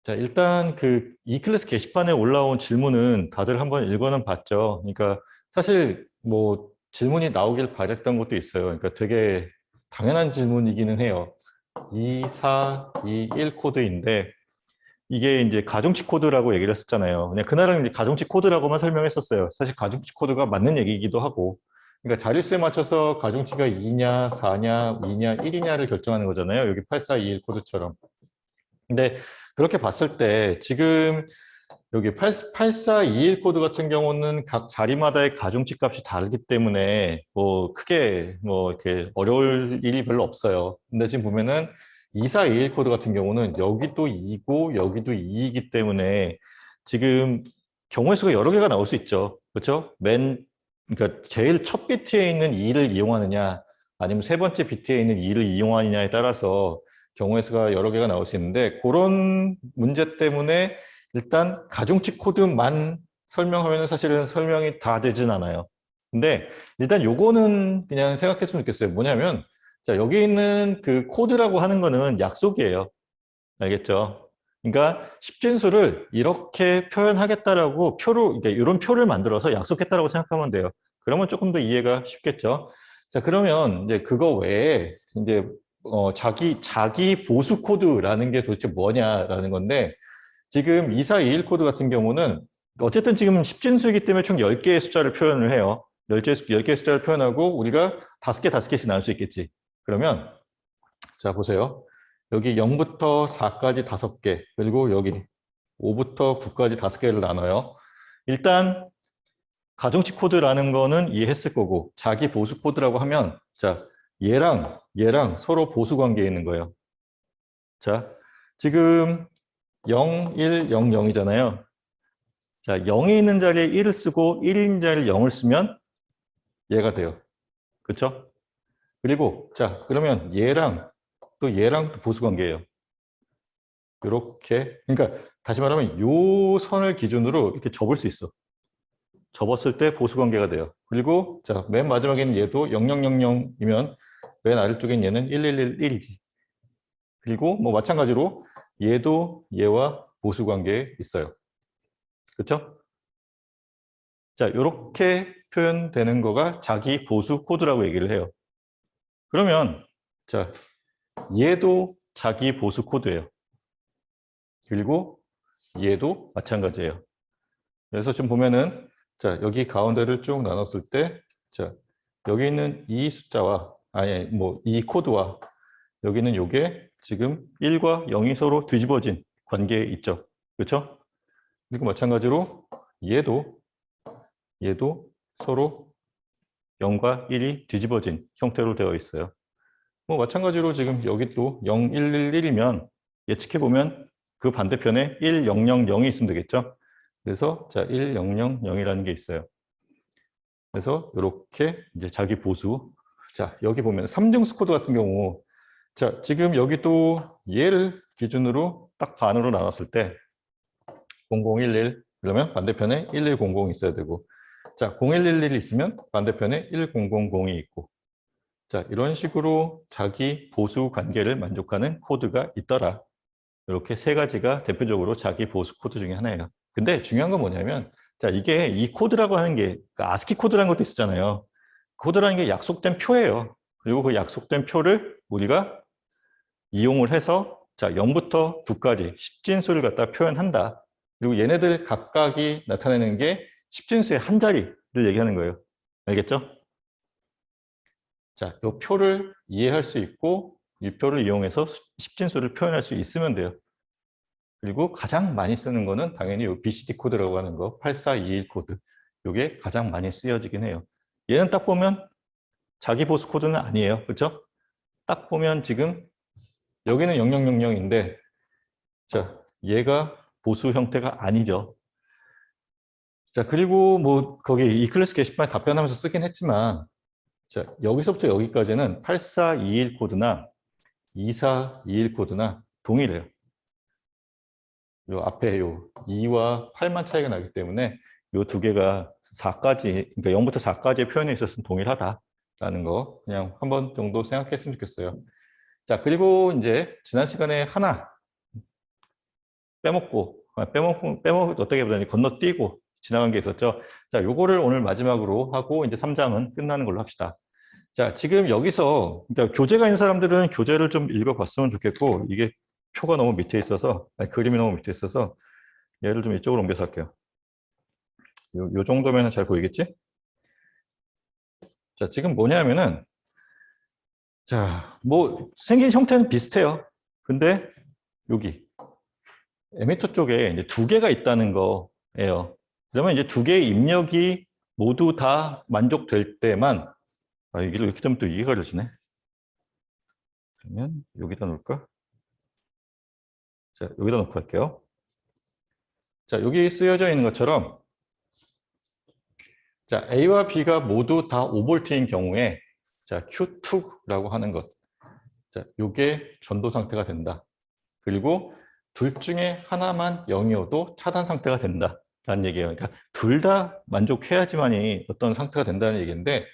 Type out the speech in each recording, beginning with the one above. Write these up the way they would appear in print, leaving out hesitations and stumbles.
자, 일단 그 E클래스 게시판에 올라온 질문은 다들 한번 읽어는 봤죠. 그러니까 사실 뭐 질문이 나오길 바랬던 것도 있어요. 그러니까 되게 당연한 질문이기는 해요. 2, 4, 2, 1 코드인데 이게 이제 가중치 코드라고 얘기를 했었잖아요. 그냥 그날은 이제 가중치 코드라고만 설명했었어요. 사실 가중치 코드가 맞는 얘기이기도 하고. 그러니까 자릿수에 맞춰서 가중치가 2냐, 4냐, 2냐, 1이냐를 결정하는 거잖아요. 여기 8421 코드처럼. 근데 그렇게 봤을 때 지금 여기 8421 코드 같은 경우는 각 자리마다의 가중치 값이 다르기 때문에 뭐 크게 뭐 이렇게 어려울 일이 별로 없어요. 근데 지금 보면은 2421 코드 같은 경우는 여기도 2고 여기도 2이기 때문에 지금 경우의 수가 여러 개가 나올 수 있죠. 그렇죠? 그러니까 제일 첫 비트에 있는 2를 이용하느냐 아니면 세 번째 비트에 있는 2를 이용하느냐에 따라서 경우의 수가 여러 개가 나올 수 있는데 그런 문제 때문에 일단 가중치 코드만 설명하면 사실은 설명이 다 되진 않아요. 근데 일단 요거는 그냥 생각했으면 좋겠어요. 뭐냐면 자, 여기 있는 그 코드라고 하는 거는 약속이에요. 알겠죠? 그러니까 십진수를 이렇게 표현하겠다라고 그러니까 이런 표를 만들어서 약속했다라고 생각하면 돼요. 그러면 조금 더 이해가 쉽겠죠? 자, 그러면 이제 그거 외에 이제 자기 보수 코드라는 게 도대체 뭐냐라는 건데 지금 2421 코드 같은 경우는 어쨌든 지금 십진수이기 때문에 총 10개의 숫자를 표현을 해요. 10개의 숫자를 표현하고 우리가 5개씩 나눌 수 있겠지. 그러면 자 보세요. 여기 0부터 4까지 5개, 그리고 여기 5부터 9까지 5개를 나눠요. 일단 가중치 코드라는 거는 이해했을 거고 자기 보수 코드라고 하면 자 얘랑 서로 보수 관계에 있는 거예요. 자 지금 0, 1, 0, 0이잖아요. 자 0이 있는 자리에 1을 쓰고 1이 있는 자리에 0을 쓰면 얘가 돼요. 그렇죠? 그리고 자 그러면 얘랑 또 보수 관계예요. 이렇게 그러니까 다시 말하면 요 선을 기준으로 이렇게 접을 수 있어. 접었을 때 보수 관계가 돼요. 그리고 자, 맨 마지막에는 얘도 0000이면 맨 아래쪽엔 얘는 1111이지. 그리고 뭐 마찬가지로 얘도 얘와 보수 관계에 있어요. 그렇죠? 자, 이렇게 표현되는 거가 자기 보수 코드라고 얘기를 해요. 그러면 자, 얘도 자기 보수 코드예요. 그리고 얘도 마찬가지예요. 그래서 지금 보면은 자, 여기 가운데를 쭉 나눴을 때 자, 여기 있는 이 숫자와 아니 뭐 이 코드와 여기는 요게 지금 1과 0이 서로 뒤집어진 관계에 있죠. 그렇죠? 그리고 마찬가지로 얘도 서로 0과 1이 뒤집어진 형태로 되어 있어요. 뭐 마찬가지로 지금 여기 또 0, 1, 1, 1이면 예측해 보면 그 반대편에 1, 0, 0, 0이 있으면 되겠죠. 그래서 자, 1, 0, 0, 0이라는 게 있어요. 그래서 이렇게 이제 자기 보수. 자, 여기 보면 3중수 코드 같은 경우 자, 지금 여기 또 얘를 기준으로 딱 반으로 나눴을 때 0011 그러면 반대편에 1100이 있어야 되고 자, 0111 있으면 반대편에 1000이 있고 자, 이런 식으로 자기 보수 관계를 만족하는 코드가 있더라. 이렇게 세 가지가 대표적으로 자기 보수 코드 중에 하나예요. 근데 중요한 건 뭐냐면 자, 이게 이 코드라고 하는 게 그러니까 아스키 코드라는 것도 있었잖아요. 코드라는 게 약속된 표예요. 그리고 그 약속된 표를 우리가 이용을 해서 자 0부터 9까지 십진수를 갖다 표현한다. 그리고 얘네들 각각이 나타내는 게 십진수의 한 자리를 얘기하는 거예요. 알겠죠? 자, 이 표를 이해할 수 있고 이 표를 이용해서 십진수를 표현할 수 있으면 돼요. 그리고 가장 많이 쓰는 거는 당연히 이 BCD 코드라고 하는 거 8421 코드. 이게 가장 많이 쓰여지긴 해요. 얘는 딱 보면 자기 보수 코드는 아니에요. 그렇죠? 딱 보면 지금 여기는 0000인데 자, 얘가 보수 형태가 아니죠. 자, 그리고 뭐 거기 E클래스 게시판에 답변하면서 쓰긴 했지만 자, 여기서부터 여기까지는 8421 코드나 2421 코드나 동일해요. 요 앞에 요 2와 8만 차이가 나기 때문에 요 두 개가 4까지, 그러니까 0부터 4까지의 표현에 있어서는 동일하다라는 거 그냥 한 번 정도 생각했으면 좋겠어요. 자, 그리고 이제 지난 시간에 하나 빼먹고 어떻게 보자니 건너뛰고 지나간 게 있었죠. 자, 요거를 오늘 마지막으로 하고 이제 3장은 끝나는 걸로 합시다. 자, 지금 여기서 그러니까 교재가 있는 사람들은 교재를 좀 읽어봤으면 좋겠고 이게 표가 너무 밑에 있어서 아니, 그림이 너무 밑에 있어서 얘를 좀 이쪽으로 옮겨서 할게요. 요 정도면 잘 보이겠지? 자, 지금 뭐냐면은 자, 뭐 생긴 형태는 비슷해요. 근데 여기 에미터 쪽에 이제 두 개가 있다는 거예요. 그러면 이제 두 개의 입력이 모두 다 만족될 때만 여기를 이렇게 되면 또 이해가 어려지네. 그러면 여기다 놓을까? 자, 여기다 놓고 할게요. 자, 여기 쓰여져 있는 것처럼 자, A와 B가 모두 다 5V인 경우에 자, Q2라고 하는 것. 자, 요게 전도 상태가 된다. 그리고 둘 중에 하나만 0이어도 차단 상태가 된다라는 얘기예요. 그러니까 둘 다 만족해야지만이 어떤 상태가 된다는 얘기인데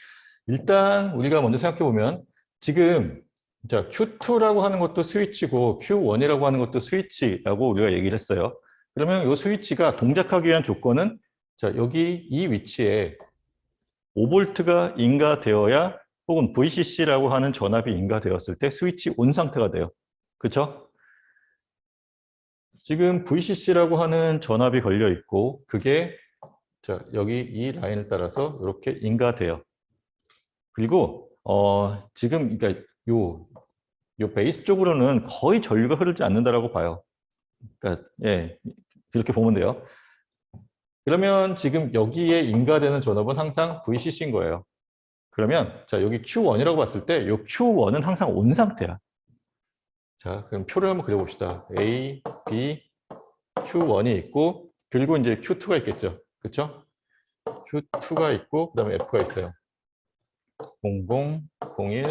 일단 우리가 먼저 생각해 보면 지금 자, Q2라고 하는 것도 스위치고 Q1이라고 하는 것도 스위치라고 우리가 얘기를 했어요. 그러면 이 스위치가 동작하기 위한 조건은 자, 여기 이 위치에 5V가 인가되어야 혹은 VCC라고 하는 전압이 인가되었을 때 스위치 온 상태가 돼요. 그렇죠? 지금 VCC라고 하는 전압이 걸려 있고 그게 자, 여기 이 라인을 따라서 이렇게 인가돼요. 그리고 지금 그러니까 요 베이스 쪽으로는 거의 전류가 흐르지 않는다라고 봐요. 그러니까 예, 이렇게 보면 돼요. 그러면 지금 여기에 인가되는 전압은 항상 VCC인 거예요. 그러면 자, 여기 Q1이라고 봤을 때 요 Q1은 항상 온 상태야. 자, 그럼 표를 한번 그려봅시다. A, B, Q1이 있고 그리고 이제 Q2가 있겠죠. 그렇죠? Q2가 있고 그다음에 F가 있어요. 00, 01,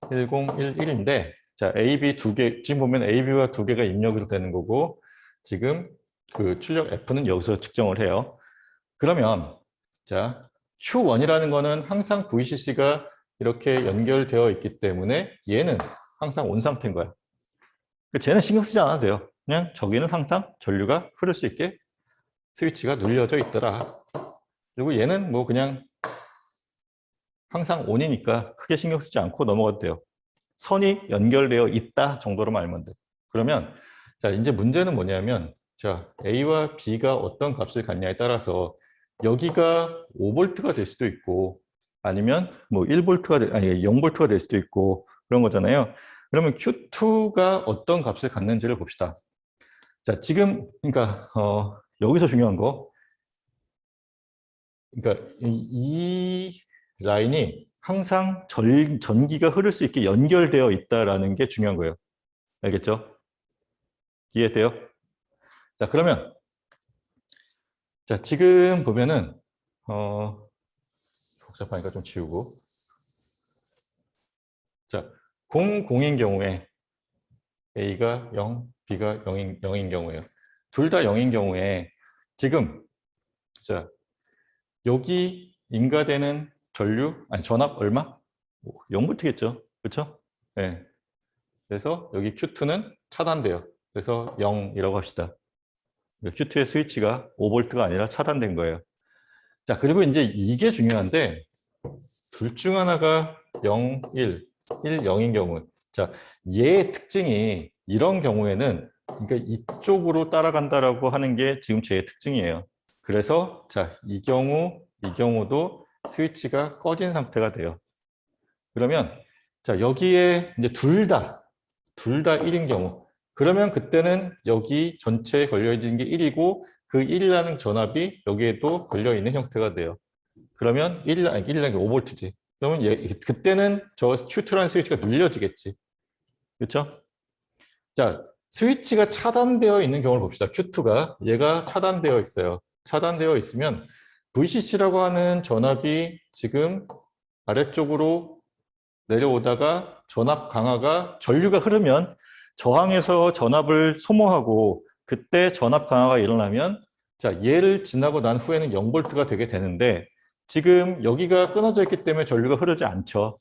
10, 11인데 자, A, B 두 개, 지금 보면 A, B가 두 개가 입력으로 되는 거고 지금 그 출력 F는 여기서 측정을 해요. 그러면 자, Q1이라는 거는 항상 VCC가 이렇게 연결되어 있기 때문에 얘는 항상 온 상태인 거야. 쟤는 신경 쓰지 않아도 돼요. 그냥 저기는 항상 전류가 흐를 수 있게 스위치가 눌려져 있더라. 그리고 얘는 뭐 그냥 항상 온이니까 크게 신경 쓰지 않고 넘어가도 돼요. 선이 연결되어 있다 정도로만 알면 돼. 그러면 자, 이제 문제는 뭐냐면 자, A와 B가 어떤 값을 갖냐에 따라서 여기가 5V가 될 수도 있고 아니면 뭐 1V가 아니 0V가 될 수도 있고 그런 거잖아요. 그러면 Q2가 어떤 값을 갖는지를 봅시다. 자, 지금 그러니까 여기서 중요한 거 그러니까 이 라인이 항상 전기가 흐를 수 있게 연결되어 있다라는 게 중요한 거예요. 알겠죠? 이해돼요? 자, 그러면 자, 지금 보면은 복잡하니까 좀 지우고 자, 00인 경우에 A가 0, B가 0인 경우에요. 둘 다 0인 경우에 지금 자, 여기 인가되는 전압 얼마? 0V겠죠. 그렇죠? 네. 그래서 여기 Q2는 차단돼요. 그래서 0이라고 합시다. Q2의 스위치가 5V가 아니라 차단된 거예요. 자, 그리고 이제 이게 중요한데 둘 중 하나가 0, 1, 0인 경우 자, 얘의 특징이 이런 경우에는 그러니까 이쪽으로 따라간다라고 하는 게 지금 제 특징이에요. 그래서 자, 이 경우도 스위치가 꺼진 상태가 돼요. 그러면 자, 여기에 이제 둘 다 1인 경우 그러면 그때는 여기 전체에 걸려 있는 게 1이고 그 1이라는 전압이 여기에도 걸려 있는 형태가 돼요. 그러면 1이라는 게 5V지. 그러면 그때는 저 Q2라는 스위치가 눌려지겠지. 그렇죠? 자, 스위치가 차단되어 있는 경우를 봅시다. Q2가 얘가 차단되어 있어요. 차단되어 있으면 VCC라고 하는 전압이 지금 아래쪽으로 내려오다가 전압 강화가 전류가 흐르면 저항에서 전압을 소모하고 그때 전압 강화가 일어나면 자, 얘를 지나고 난 후에는 0V가 되게 되는데 지금 여기가 끊어져 있기 때문에 전류가 흐르지 않죠.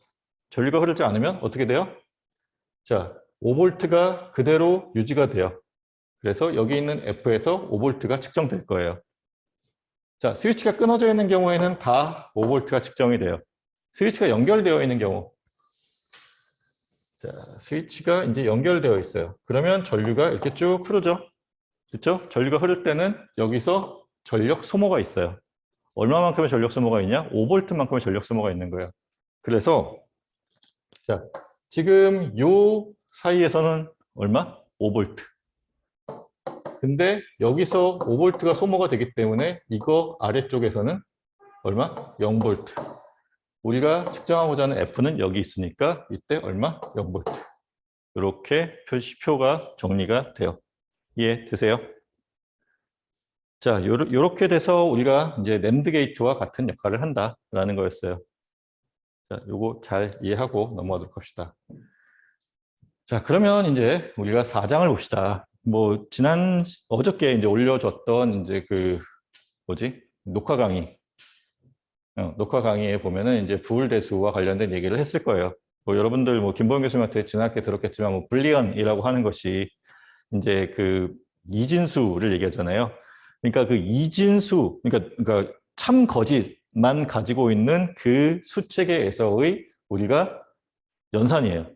전류가 흐르지 않으면 어떻게 돼요? 자, 5V가 그대로 유지가 돼요. 그래서 여기 있는 F에서 5V가 측정될 거예요. 자, 스위치가 끊어져 있는 경우에는 다 5V가 측정이 돼요. 스위치가 연결되어 있는 경우. 자, 스위치가 이제 연결되어 있어요. 그러면 전류가 이렇게 쭉 흐르죠. 그렇죠? 전류가 흐를 때는 여기서 전력 소모가 있어요. 얼마만큼의 전력 소모가 있냐? 5V만큼의 전력 소모가 있는 거예요. 그래서 자, 지금 요 사이에서는 얼마? 5V. 근데 여기서 5V가 소모가 되기 때문에 이거 아래쪽에서는 얼마? 0V. 우리가 측정하고자 하는 F는 여기 있으니까 이때 얼마? 0V. 이렇게 표시표가 정리가 돼요. 이해되세요? 자, 요렇게 돼서 우리가 이제 낸드 게이트와 같은 역할을 한다라는 거였어요. 자, 요거 잘 이해하고 넘어가도록 합시다. 자, 그러면 이제 우리가 4장을 봅시다. 뭐 어저께 이제 올려줬던 이제 그 뭐지? 녹화 강의. 녹화 강의에 보면은 이제 부울대수와 관련된 얘기를 했을 거예요. 뭐 여러분들 뭐 김보영 교수님한테 지난학기에 들었겠지만 뭐 불리언이라고 하는 것이 이제 그 이진수를 얘기하잖아요. 그러니까 그 이진수, 그러니까 참 거짓만 가지고 있는 그 수체계에서의 우리가 연산이에요.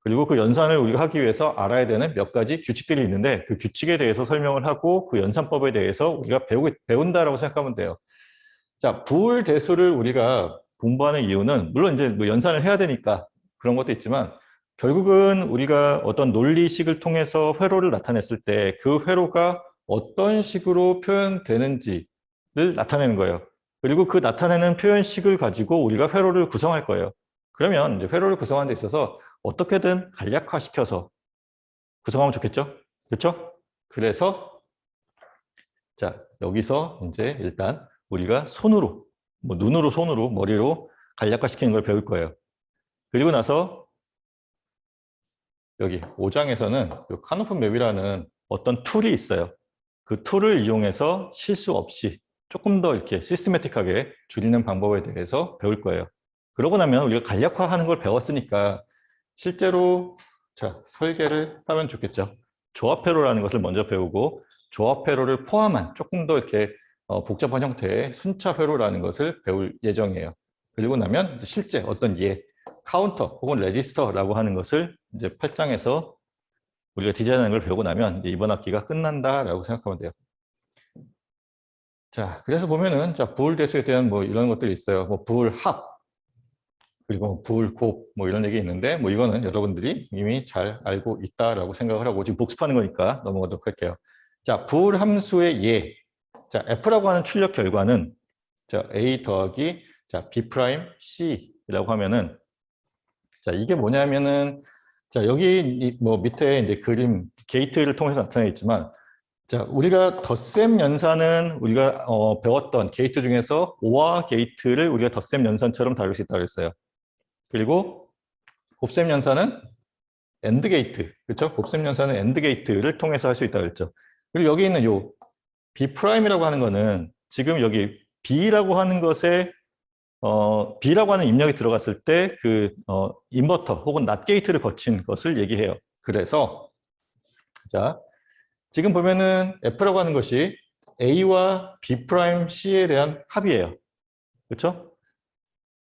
그리고 그 연산을 우리가 하기 위해서 알아야 되는 몇 가지 규칙들이 있는데 그 규칙에 대해서 설명을 하고 그 연산법에 대해서 우리가 배운다라고 생각하면 돼요. 자, 부울대수를 우리가 공부하는 이유는 물론 이제 뭐 연산을 해야 되니까 그런 것도 있지만 결국은 우리가 어떤 논리식을 통해서 회로를 나타냈을 때 그 회로가 어떤 식으로 표현되는지를 나타내는 거예요. 그리고 그 나타내는 표현식을 가지고 우리가 회로를 구성할 거예요. 그러면 이제 회로를 구성하는 데 있어서 어떻게든 간략화시켜서 구성하면 좋겠죠? 그렇죠? 그래서 자, 여기서 이제 일단 우리가 손으로, 뭐 눈으로, 손으로, 머리로 간략화시키는 걸 배울 거예요. 그리고 나서 여기 5장에서는 카노프 맵이라는 어떤 툴이 있어요. 그 툴을 이용해서 실수 없이 조금 더 이렇게 시스테매틱하게 줄이는 방법에 대해서 배울 거예요. 그러고 나면 우리가 간략화하는 걸 배웠으니까 실제로 자, 설계를 하면 좋겠죠. 조합회로라는 것을 먼저 배우고 조합회로를 포함한 조금 더 이렇게 복잡한 형태의 순차회로라는 것을 배울 예정이에요. 그리고 나면 실제 어떤 카운터 혹은 레지스터라고 하는 것을 이제 8장에서 우리가 디자인하는 걸 배우고 나면 이번 학기가 끝난다라고 생각하면 돼요. 자, 그래서 보면은 자, 부울대수에 대한 뭐 이런 것들이 있어요. 뭐 부울합 그리고 부울곱 뭐 이런 얘기 있는데 뭐 이거는 여러분들이 이미 잘 알고 있다라고 생각을 하고 지금 복습하는 거니까 넘어가도록 할게요. 자, 부울함수의 예. 자, F라고 하는 출력 결과는 자, A 더하기 자, B 프라임 C라고 하면은 자, 이게 뭐냐면은 자, 여기 뭐 밑에 이제 그림 게이트를 통해서 나타나 있지만 자, 우리가 덧셈 연산은 우리가 배웠던 게이트 중에서 OR 게이트를 우리가 덧셈 연산처럼 다룰 수 있다고 했어요. 그리고 곱셈 연산은 엔드 게이트, 그렇죠? 곱셈 연산은 엔드 게이트를 통해서 할 수 있다고 했죠. 그리고 여기 있는 요 B 프라임이라고 하는 거는 지금 여기 B라고 하는 것에 B라고 하는 입력이 들어갔을 때 그 인버터 혹은 낫 게이트를 거친 것을 얘기해요. 그래서 자, 지금 보면은 F라고 하는 것이 A와 B 프라임 C에 대한 합이에요. 그렇죠?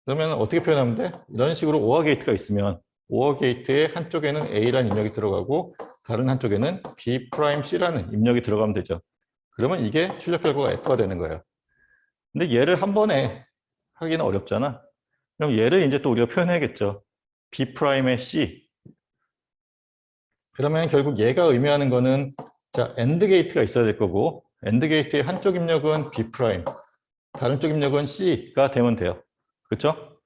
그러면 어떻게 표현하면 돼? 이런 식으로 오어 게이트가 있으면 오어 게이트의 한쪽에는 A라는 입력이 들어가고 다른 한쪽에는 B 프라임 C라는 입력이 들어가면 되죠. 그러면 이게 출력 결과가 F가 되는 거예요. 근데 얘를 한 번에 하기는 어렵잖아. 그럼 얘를 이제 또 우리가 표현해야겠죠. B 프라임의 C. 그러면 결국 얘가 의미하는 거는 자, 엔드 게이트가 있어야 될 거고 엔드 게이트의 한쪽 입력은 B 프라임, 다른 쪽 입력은 C가 되면 돼요. 그렇죠?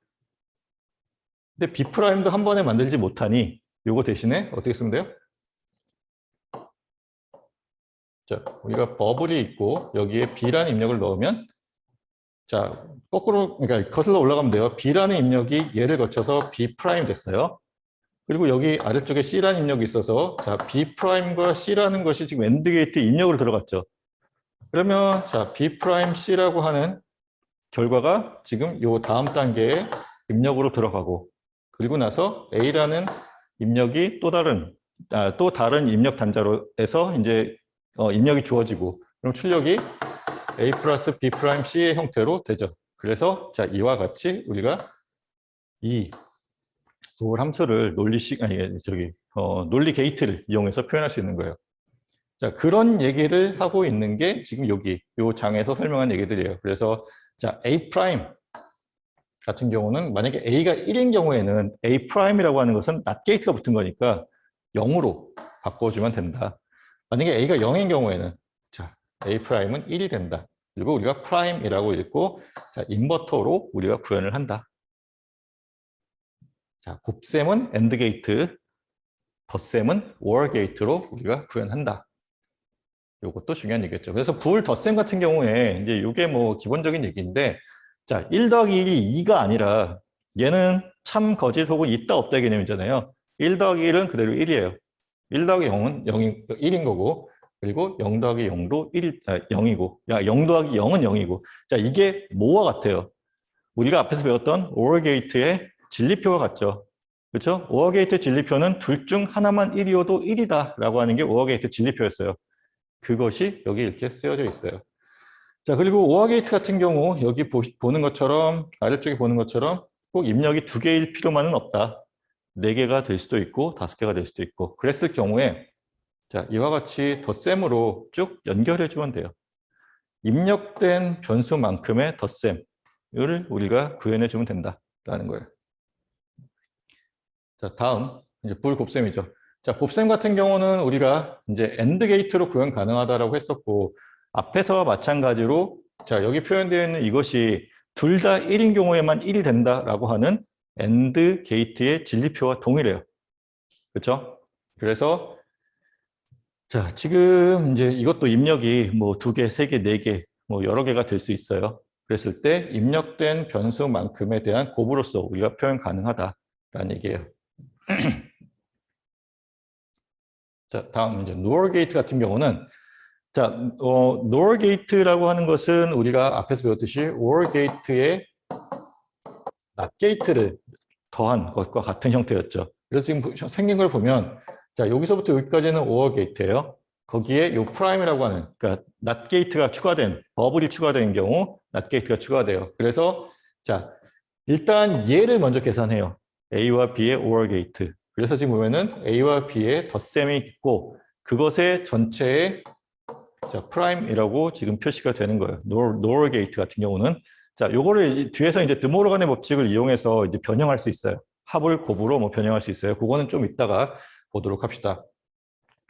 근데 B 프라임도 한 번에 만들지 못하니 요거 대신에 어떻게 쓰면 돼요? 자, 우리가 버블이 있고 여기에 B라는 입력을 넣으면 자, 거꾸로 그러니까 거슬러 올라가면 돼요. B라는 입력이 얘를 거쳐서 B 프라임 됐어요. 그리고 여기 아래쪽에 C라는 입력이 있어서 자, B 프라임과 C라는 것이 지금 엔드 게이트 입력으로 들어갔죠. 그러면 자, B 프라임 C라고 하는 결과가 지금 요 다음 단계에 입력으로 들어가고 그리고 나서 A라는 입력이 또 다른 또 다른 입력 단자로에서 이제 입력이 주어지고, 그럼 출력이 A 플러스 B 프라임 C의 형태로 되죠. 그래서 자, 이와 같이 우리가 이 구글 함수를 논리 게이트를 이용해서 표현할 수 있는 거예요. 자, 그런 얘기를 하고 있는 게 지금 여기 이 장에서 설명한 얘기들이에요. 그래서 자, A 프라임 같은 경우는 만약에 A가 1인 경우에는 A 프라임이라고 하는 것은 not 게이트가 붙은 거니까 0으로 바꿔주면 된다. 만약에 A가 0인 경우에는 자, A 프라임은 1이 된다. 그리고 우리가 프라임이라고 읽고 자, 인버터로 우리가 구현을 한다. 자, 곱셈은 AND 게이트, 덧셈은 OR 게이트로 우리가 구현한다. 이것도 중요한 얘기겠죠. 그래서 부울 덧셈 같은 경우에 이제 이게 뭐 기본적인 얘기인데, 자, 1 더하기 1이 2가 아니라 얘는 참 거짓 혹은 있다 없다 개념이잖아요. 1 더하기 1은 그대로 1이에요. 1 더하기 0은 1인 거고, 그리고 0 더하기 0도 0이고, 0 더하기 0은 0이고. 자, 이게 뭐와 같아요? 우리가 앞에서 배웠던 OR 게이트의 진리표와 같죠. 그렇죠? OR 게이트 진리표는 둘 중 하나만 1이어도 1이다라고 하는 게 OR 게이트 진리표였어요. 그것이 여기 이렇게 쓰여져 있어요. 자, 그리고 OR 게이트 같은 경우 여기 보는 것처럼, 아래쪽에 보는 것처럼 꼭 입력이 2개일 필요만은 없다. 4개가 될 수도 있고 5개가 될 수도 있고, 그랬을 경우에 자, 이와 같이 덧셈으로 쭉 연결해 주면 돼요. 입력된 변수만큼의 덧셈을 우리가 구현해 주면 된다라는 거예요. 자, 다음 이제 불 곱셈이죠. 자, 곱셈 같은 경우는 우리가 이제 AND 게이트로 구현 가능하다라고 했었고, 앞에서와 마찬가지로 자, 여기 표현되어 있는 이것이 둘 다 1인 경우에만 1이 된다라고 하는 AND 게이트의 진리표와 동일해요. 그렇죠? 그래서 자, 지금 이제 이것도 입력이 뭐 2개, 3개, 4개, 뭐 여러 개가 될 수 있어요. 그랬을 때 입력된 변수만큼에 대한 곱으로서 우리가 표현 가능하다라는 얘기예요. 자, 다음 이제 NOR 게이트 같은 경우는 자, NOR 게이트라고 하는 것은 우리가 앞에서 배웠듯이 OR 게이트에 NOT 게이트를 더한 것과 같은 형태였죠. 그래서 지금 생긴 걸 보면 자, 여기서부터 여기까지는 OR 게이트예요. 거기에 요 프라임이라고 하는, 그러니까 NOT 게이트가 추가된, 버블이 추가된 경우 NOT 게이트가 추가돼요. 그래서 자, 일단 얘를 먼저 계산해요. A와 B의 OR 게이트. 그래서 지금 보면은 A와 B의 덧셈이 있고, 그것의 전체에 자, 프라임이라고 지금 표시가 되는 거예요. NOR 게이트 같은 경우는 자, 요거를 뒤에서 이제 드모르간의 법칙을 이용해서 이제 변형할 수 있어요. 합을 곱으로 뭐 변형할 수 있어요. 그거는 좀 이따가 보도록 합시다.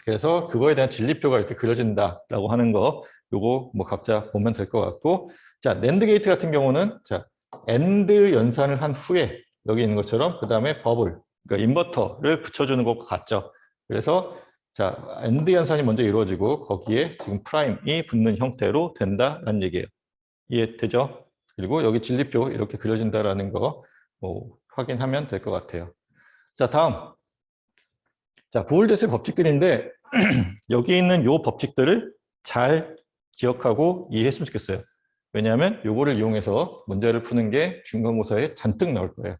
그래서 그거에 대한 진리표가 이렇게 그려진다라고 하는 거, 요거 뭐 각자 보면 될 것 같고, 자, NAND 게이트 같은 경우는 자, AND 연산을 한 후에 여기 있는 것처럼 그 다음에 버블, 그러니까 인버터를 붙여주는 것과 같죠. 그래서 자, AND 연산이 먼저 이루어지고 거기에 지금 프라임이 붙는 형태로 된다라는 얘기예요. 이해되죠? 그리고 여기 진리표 이렇게 그려진다라는 거 뭐 확인하면 될 것 같아요. 자, 다음. 자, 부울데스의 법칙들인데 여기 있는 요 법칙들을 잘 기억하고 이해했으면 좋겠어요. 왜냐하면 요거를 이용해서 문제를 푸는 게 중간고사에 잔뜩 나올 거예요.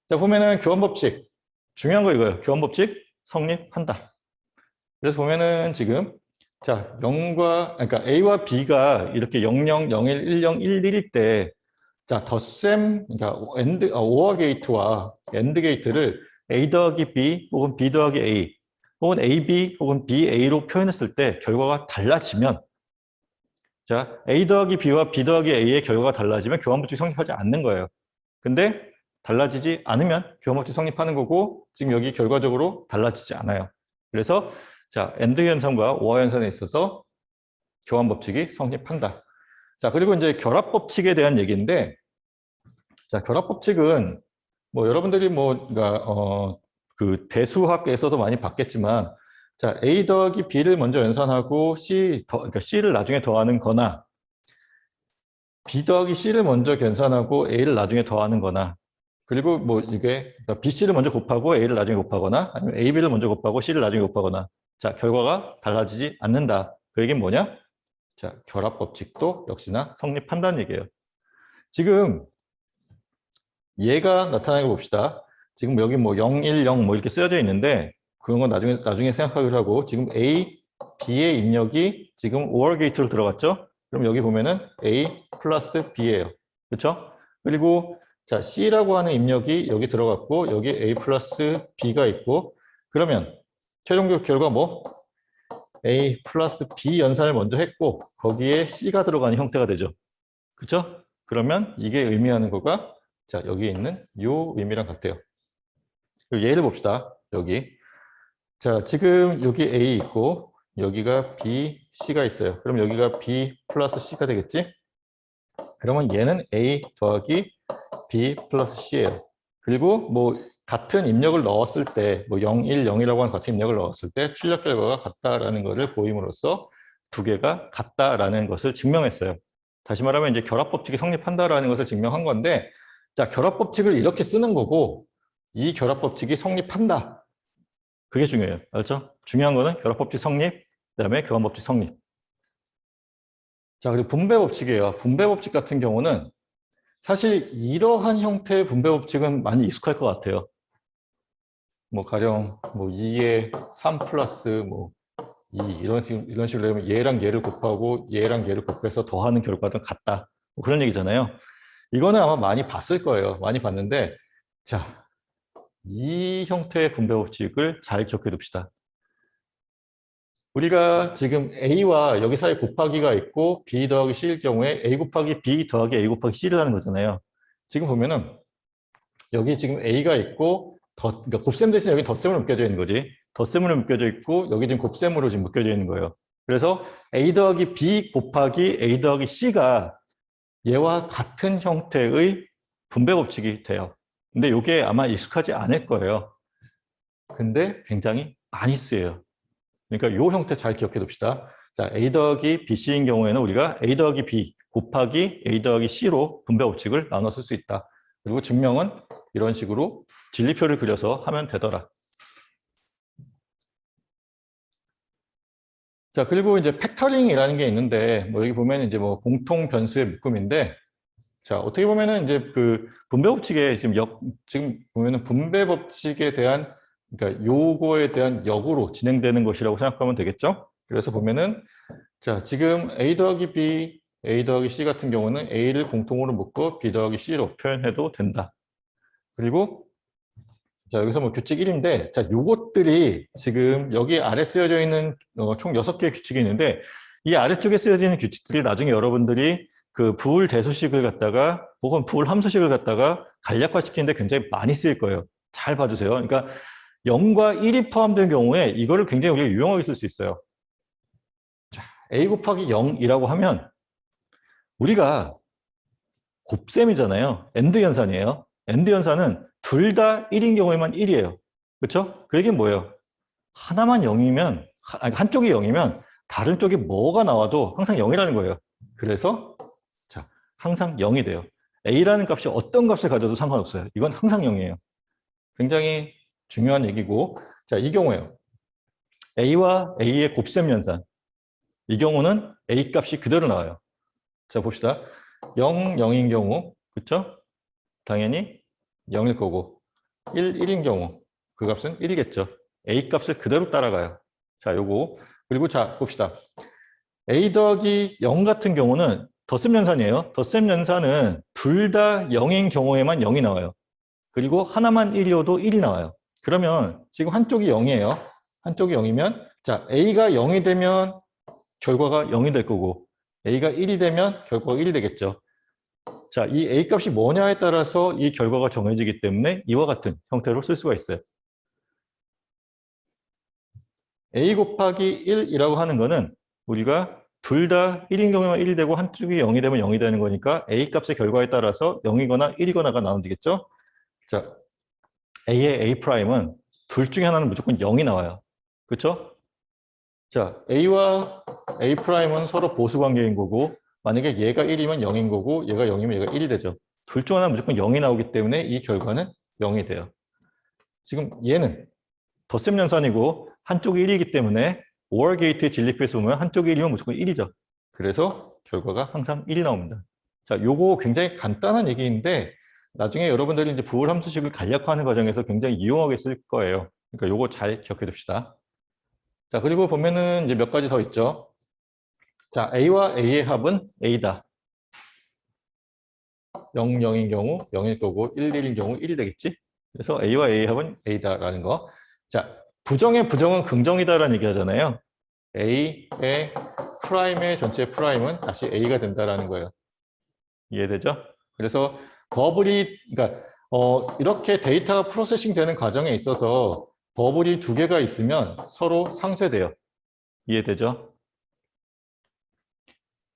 자, 보면은 교환법칙. 중요한 거 이거예요. 교환법칙 성립한다. 그래서 보면은 지금 자, 0과 그러니까 A와 B가 이렇게 00, 01, 10, 11일 때 자, 덧셈 그러니까 OR 게이트와 AND 게이트를 A 더하기 B 혹은 B 더하기 A 혹은 AB 혹은 BA로 표현했을 때 결과가 달라지면 자, A 더하기 B와 B 더하기 A의 결과가 달라지면 교환법칙이 성립하지 않는 거예요. 근데 달라지지 않으면 교환법칙이 성립하는 거고 지금 여기 결과적으로 달라지지 않아요. 그래서 자, AND 현상과 OR 현상에 있어서 교환법칙이 성립한다. 자, 그리고 이제 결합법칙에 대한 얘기인데 자, 결합법칙은 뭐 여러분들이 뭐 그러니까 그 대수학에서도 많이 봤겠지만 자, A 더하기 B를 먼저 연산하고 그러니까 C를 나중에 더하는 거나 B 더하기 C를 먼저 연산하고 A를 나중에 더하는 거나 그리고 뭐 이게 그러니까 BC를 먼저 곱하고 A를 나중에 곱하거나 아니면 AB를 먼저 곱하고 C를 나중에 곱하거나 자, 결과가 달라지지 않는다. 그 얘기는 뭐냐? 자, 결합법칙도 역시나 성립한다는 얘기예요. 지금 얘가 나타나는 거 봅시다. 지금 여기 뭐 0, 1, 0 뭐 이렇게 쓰여져 있는데 그런 건 나중에 생각하기로 하고, 지금 A, B의 입력이 지금 OR 게이트로 들어갔죠? 그럼 여기 보면은 A 플러스 B예요. 그렇죠? 그리고 자, C라고 하는 입력이 여기 들어갔고, 여기 A 플러스 B가 있고, 그러면 최종 결과 뭐? A 플러스 B 연산을 먼저 했고, 거기에 C가 들어가는 형태가 되죠. 그렇죠? 그러면 이게 의미하는 거가, 자, 여기 있는 이 의미랑 같아요. 예를 봅시다. 여기. 자, 지금 여기 A 있고, 여기가 B, C가 있어요. 그럼 여기가 B 플러스 C가 되겠지? 그러면 얘는 A 더하기 B 플러스 C예요. 그리고 뭐 같은 입력을 넣었을 때, 뭐 0, 1, 0이라고 하는 같은 입력을 넣었을 때 출력 결과가 같다라는 것을 보임으로써 두 개가 같다라는 것을 증명했어요. 다시 말하면 이제 결합 법칙이 성립한다라는 것을 증명한 건데, 자, 결합 법칙을 이렇게 쓰는 거고, 이 결합 법칙이 성립한다. 그게 중요해요. 알죠? 중요한 거는 결합 법칙 성립, 그다음에 교환 법칙 성립. 자, 그리고 분배 법칙이에요. 분배 법칙 같은 경우는 사실 이러한 형태의 분배 법칙은 많이 익숙할 것 같아요. 뭐 가령 뭐 2에 3 플러스 뭐 2 이런 식으로 되면 얘랑 얘를 곱하고 얘랑 얘를 곱해서 더하는 결과는 같다. 뭐 그런 얘기잖아요. 이거는 아마 많이 봤을 거예요. 많이 봤는데, 자, 이 형태의 분배 법칙을 잘 기억해 둡시다. 우리가 지금 A와 여기 사이에 곱하기가 있고 B 더하기 C일 경우에 A 곱하기 B 더하기 A 곱하기 C를 하는 거잖아요. 지금 보면은 여기 지금 A가 있고 그러니까 곱셈 대신 여기 덧셈으로 묶여져 있는 거지. 덧셈으로 묶여져 있고 여기 지금 곱셈으로 지금 묶여져 있는 거예요. 그래서 A 더하기 B 곱하기 A 더하기 C가 얘와 같은 형태의 분배 법칙이 돼요. 근데 이게 아마 익숙하지 않을 거예요. 근데 굉장히 많이 쓰여요. 그러니까 이 형태 잘 기억해 둡시다. 자, A 더하기 BC인 경우에는 우리가 A 더하기 B 곱하기 A 더하기 C로 분배 법칙을 나눠 쓸 수 있다. 그리고 증명은 이런 식으로 진리표를 그려서 하면 되더라. 자, 그리고 이제 팩터링이라는 게 있는데, 뭐 여기 보면 이제 뭐 공통 변수의 묶음인데, 자, 어떻게 보면은 이제 그 분배 법칙에 지금 보면은 분배 법칙에 대한, 그러니까 요거에 대한 역으로 진행되는 것이라고 생각하면 되겠죠? 그래서 보면은, 자, 지금 A 더하기 B, A 더하기 C 같은 경우는 A를 공통으로 묶고 B 더하기 C로 표현해도 된다. 그리고 자, 여기서 뭐 규칙 1인데, 자, 요것들이 지금 여기 아래 쓰여져 있는 총 6개의 규칙이 있는데, 이 아래쪽에 쓰여져 있는 규칙들이 나중에 여러분들이 그 부울 대소식을 갖다가, 혹은 부울 함수식을 갖다가 간략화 시키는데 굉장히 많이 쓰일 거예요. 잘 봐주세요. 그러니까 0과 1이 포함된 경우에 이거를 굉장히 우리가 유용하게 쓸 수 있어요. 자, A 곱하기 0이라고 하면 우리가 곱셈이잖아요. 엔드 연산이에요. 엔드 연산은 둘 다 1인 경우에만 1이에요. 그렇죠? 그 얘기는 뭐예요? 하나만 0이면, 한쪽이 0이면 다른 쪽이 뭐가 나와도 항상 0이라는 거예요. 그래서 자, 항상 0이 돼요. A라는 값이 어떤 값을 가져도 상관없어요. 이건 항상 0이에요. 굉장히 중요한 얘기고, 자, 이 경우에요. A와 A의 곱셈 연산. 이 경우는 A 값이 그대로 나와요. 자, 봅시다. 0, 0인 경우, 그렇죠? 당연히 0일 거고, 1, 1인 경우 그 값은 1이겠죠. A 값을 그대로 따라가요. 자, 요거. 그리고 자, 봅시다. A 더하기 0 같은 경우는 덧셈 연산이에요. 덧셈 연산은 둘 다 0인 경우에만 0이 나와요. 그리고 하나만 1이어도 1이 나와요. 그러면 지금 한쪽이 0이에요. 한쪽이 0이면 자, A가 0이 되면 결과가 0이 될 거고 A가 1이 되면 결과가 1이 되겠죠. 자, 이 A 값이 뭐냐에 따라서 이 결과가 정해지기 때문에 이와 같은 형태로 쓸 수가 있어요. A 곱하기 1이라고 하는 거는 우리가 둘 다 1인 경우에만 1이 되고 한쪽이 0이 되면 0이 되는 거니까 A 값의 결과에 따라서 0이거나 1이거나가 나오겠죠. 자, A의 A'은 둘 중에 하나는 무조건 0이 나와요. 그렇죠? 자, A와 A'은 서로 보수 관계인 거고 만약에 얘가 1이면 0인 거고 얘가 0이면 얘가 1이 되죠. 둘 중 하나 무조건 0이 나오기 때문에 이 결과는 0이 돼요. 지금 얘는 덧셈 연산이고 한쪽이 1이기 때문에 OR 게이트의 진리표에서 보면 한쪽이 1이면 무조건 1이죠. 그래서 결과가 항상 1이 나옵니다. 자, 요거 굉장히 간단한 얘기인데 나중에 여러분들이 이제 부울 함수식을 간략화하는 과정에서 굉장히 유용하게 쓸 거예요. 그러니까 요거 잘 기억해 둡시다. 자, 그리고 보면은 이제 몇 가지 더 있죠. 자, A와 A의 합은 A다. 0, 0인 경우 0일 거고 1, 1인 경우 1이 되겠지? 그래서 A와 A의 합은 A다라는 거. 자, 부정의 부정은 긍정이다라는 얘기 하잖아요. A의 프라임의 전체 프라임은 다시 A가 된다라는 거예요. 이해되죠? 그래서 버블이, 그러니까 이렇게 데이터가 프로세싱 되는 과정에 있어서 버블이 두 개가 있으면 서로 상쇄돼요. 이해되죠?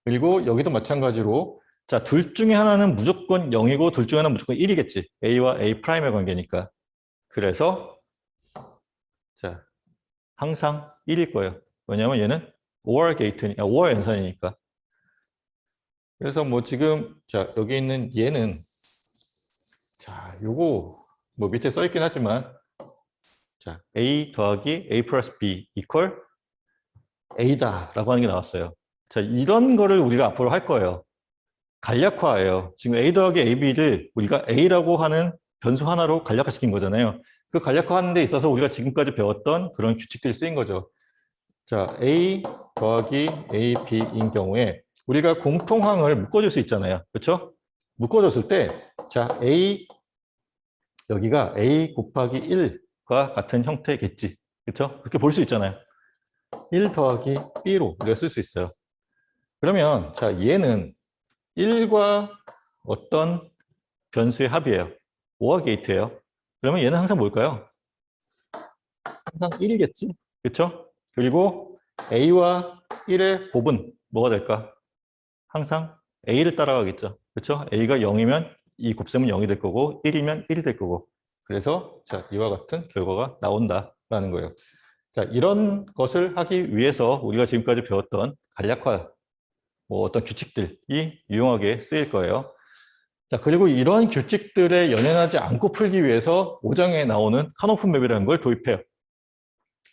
그리고 여기도 마찬가지로 자, 둘 중에 하나는 무조건 0이고 둘 중에 하나는 무조건 1이겠지. A와 A 프라임의 관계니까. 그래서 자, 항상 1일 거예요. 왜냐하면 얘는 OR 게이트니까, OR 연산이니까. 그래서 뭐 지금 자, 여기 있는 얘는 자, 요거 뭐 밑에 써 있긴 하지만 자, A 더하기 A 플러스 B 이퀄 A다라고 하는 게 나왔어요. 자, 이런 거를 우리가 앞으로 할 거예요. 간략화예요. 지금 A 더하기 AB를 우리가 A라고 하는 변수 하나로 간략화시킨 거잖아요. 그 간략화하는 데 있어서 우리가 지금까지 배웠던 그런 규칙들이 쓰인 거죠. 자, A 더하기 AB인 경우에 우리가 공통항을 묶어줄 수 있잖아요. 그렇죠? 묶어줬을 때 자, 여기가 A 곱하기 1과 같은 형태겠지. 그렇죠? 그렇게 볼 수 있잖아요. 1 더하기 B로 우리가 쓸 수 있어요. 그러면 자, 얘는 1과 어떤 변수의 합이에요. OR 게이트예요. 그러면 얘는 항상 뭘까요? 항상 1이겠지? 그렇죠? 그리고 A와 1의 곱은 뭐가 될까? 항상 A를 따라가겠죠. 그렇죠? A가 0이면 이 곱셈은 0이 될 거고 1이면 1이 될 거고. 그래서 자, 이와 같은 결과가 나온다라는 거예요. 자, 이런 것을 하기 위해서 우리가 지금까지 배웠던 간략화 뭐 어떤 규칙들이 유용하게 쓰일 거예요. 자, 그리고 이런 규칙들에 연연하지 않고 풀기 위해서 5장에 나오는 칸오프 맵이라는 걸 도입해요.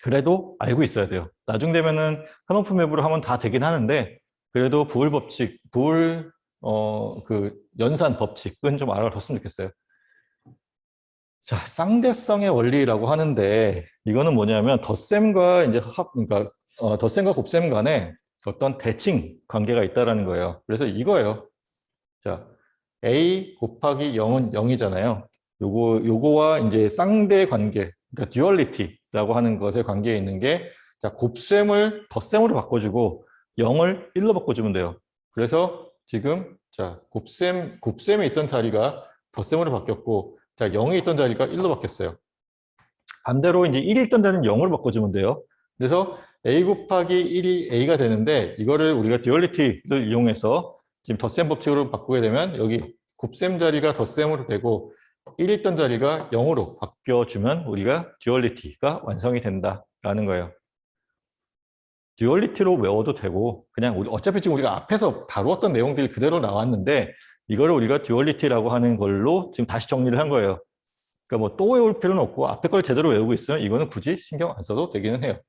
그래도 알고 있어야 돼요. 나중 되면은 칸오프 맵으로 하면 다 되긴 하는데 그래도 부울 법칙, 그 연산 법칙은 좀 알아뒀으면 좋겠어요. 자, 쌍대성의 원리라고 하는데 이거는 뭐냐면 덧셈과 이제 그러니까 덧셈과 곱셈 간에 어떤 대칭 관계가 있다라는 거예요. 그래서 이거예요. 자, A 곱하기 0은 0이잖아요. 요거와 이제 쌍대 관계, 그러니까 듀얼리티라고 하는 것에 관계에 있는 게, 자, 곱셈을 덧셈으로 바꿔주고 0을 1로 바꿔주면 돼요. 그래서 지금, 자, 곱셈에 있던 자리가 덧셈으로 바뀌었고, 자, 0이 있던 자리가 1로 바뀌었어요. 반대로 이제 1이 있던 자리는 0으로 바꿔주면 돼요. 그래서 A 곱하기 1이 A가 되는데, 이거를 우리가 듀얼리티를 이용해서 지금 덧셈 법칙으로 바꾸게 되면 여기 곱셈 자리가 덧셈으로 되고 1 있던 자리가 0으로 바뀌어주면 우리가 듀얼리티가 완성이 된다라는 거예요. 듀얼리티로 외워도 되고 그냥 어차피 지금 우리가 앞에서 다루었던 내용들이 그대로 나왔는데 이거를 우리가 듀얼리티라고 하는 걸로 지금 다시 정리를 한 거예요. 그러니까 뭐 또 외울 필요는 없고 앞에 걸 제대로 외우고 있으면 이거는 굳이 신경 안 써도 되기는 해요.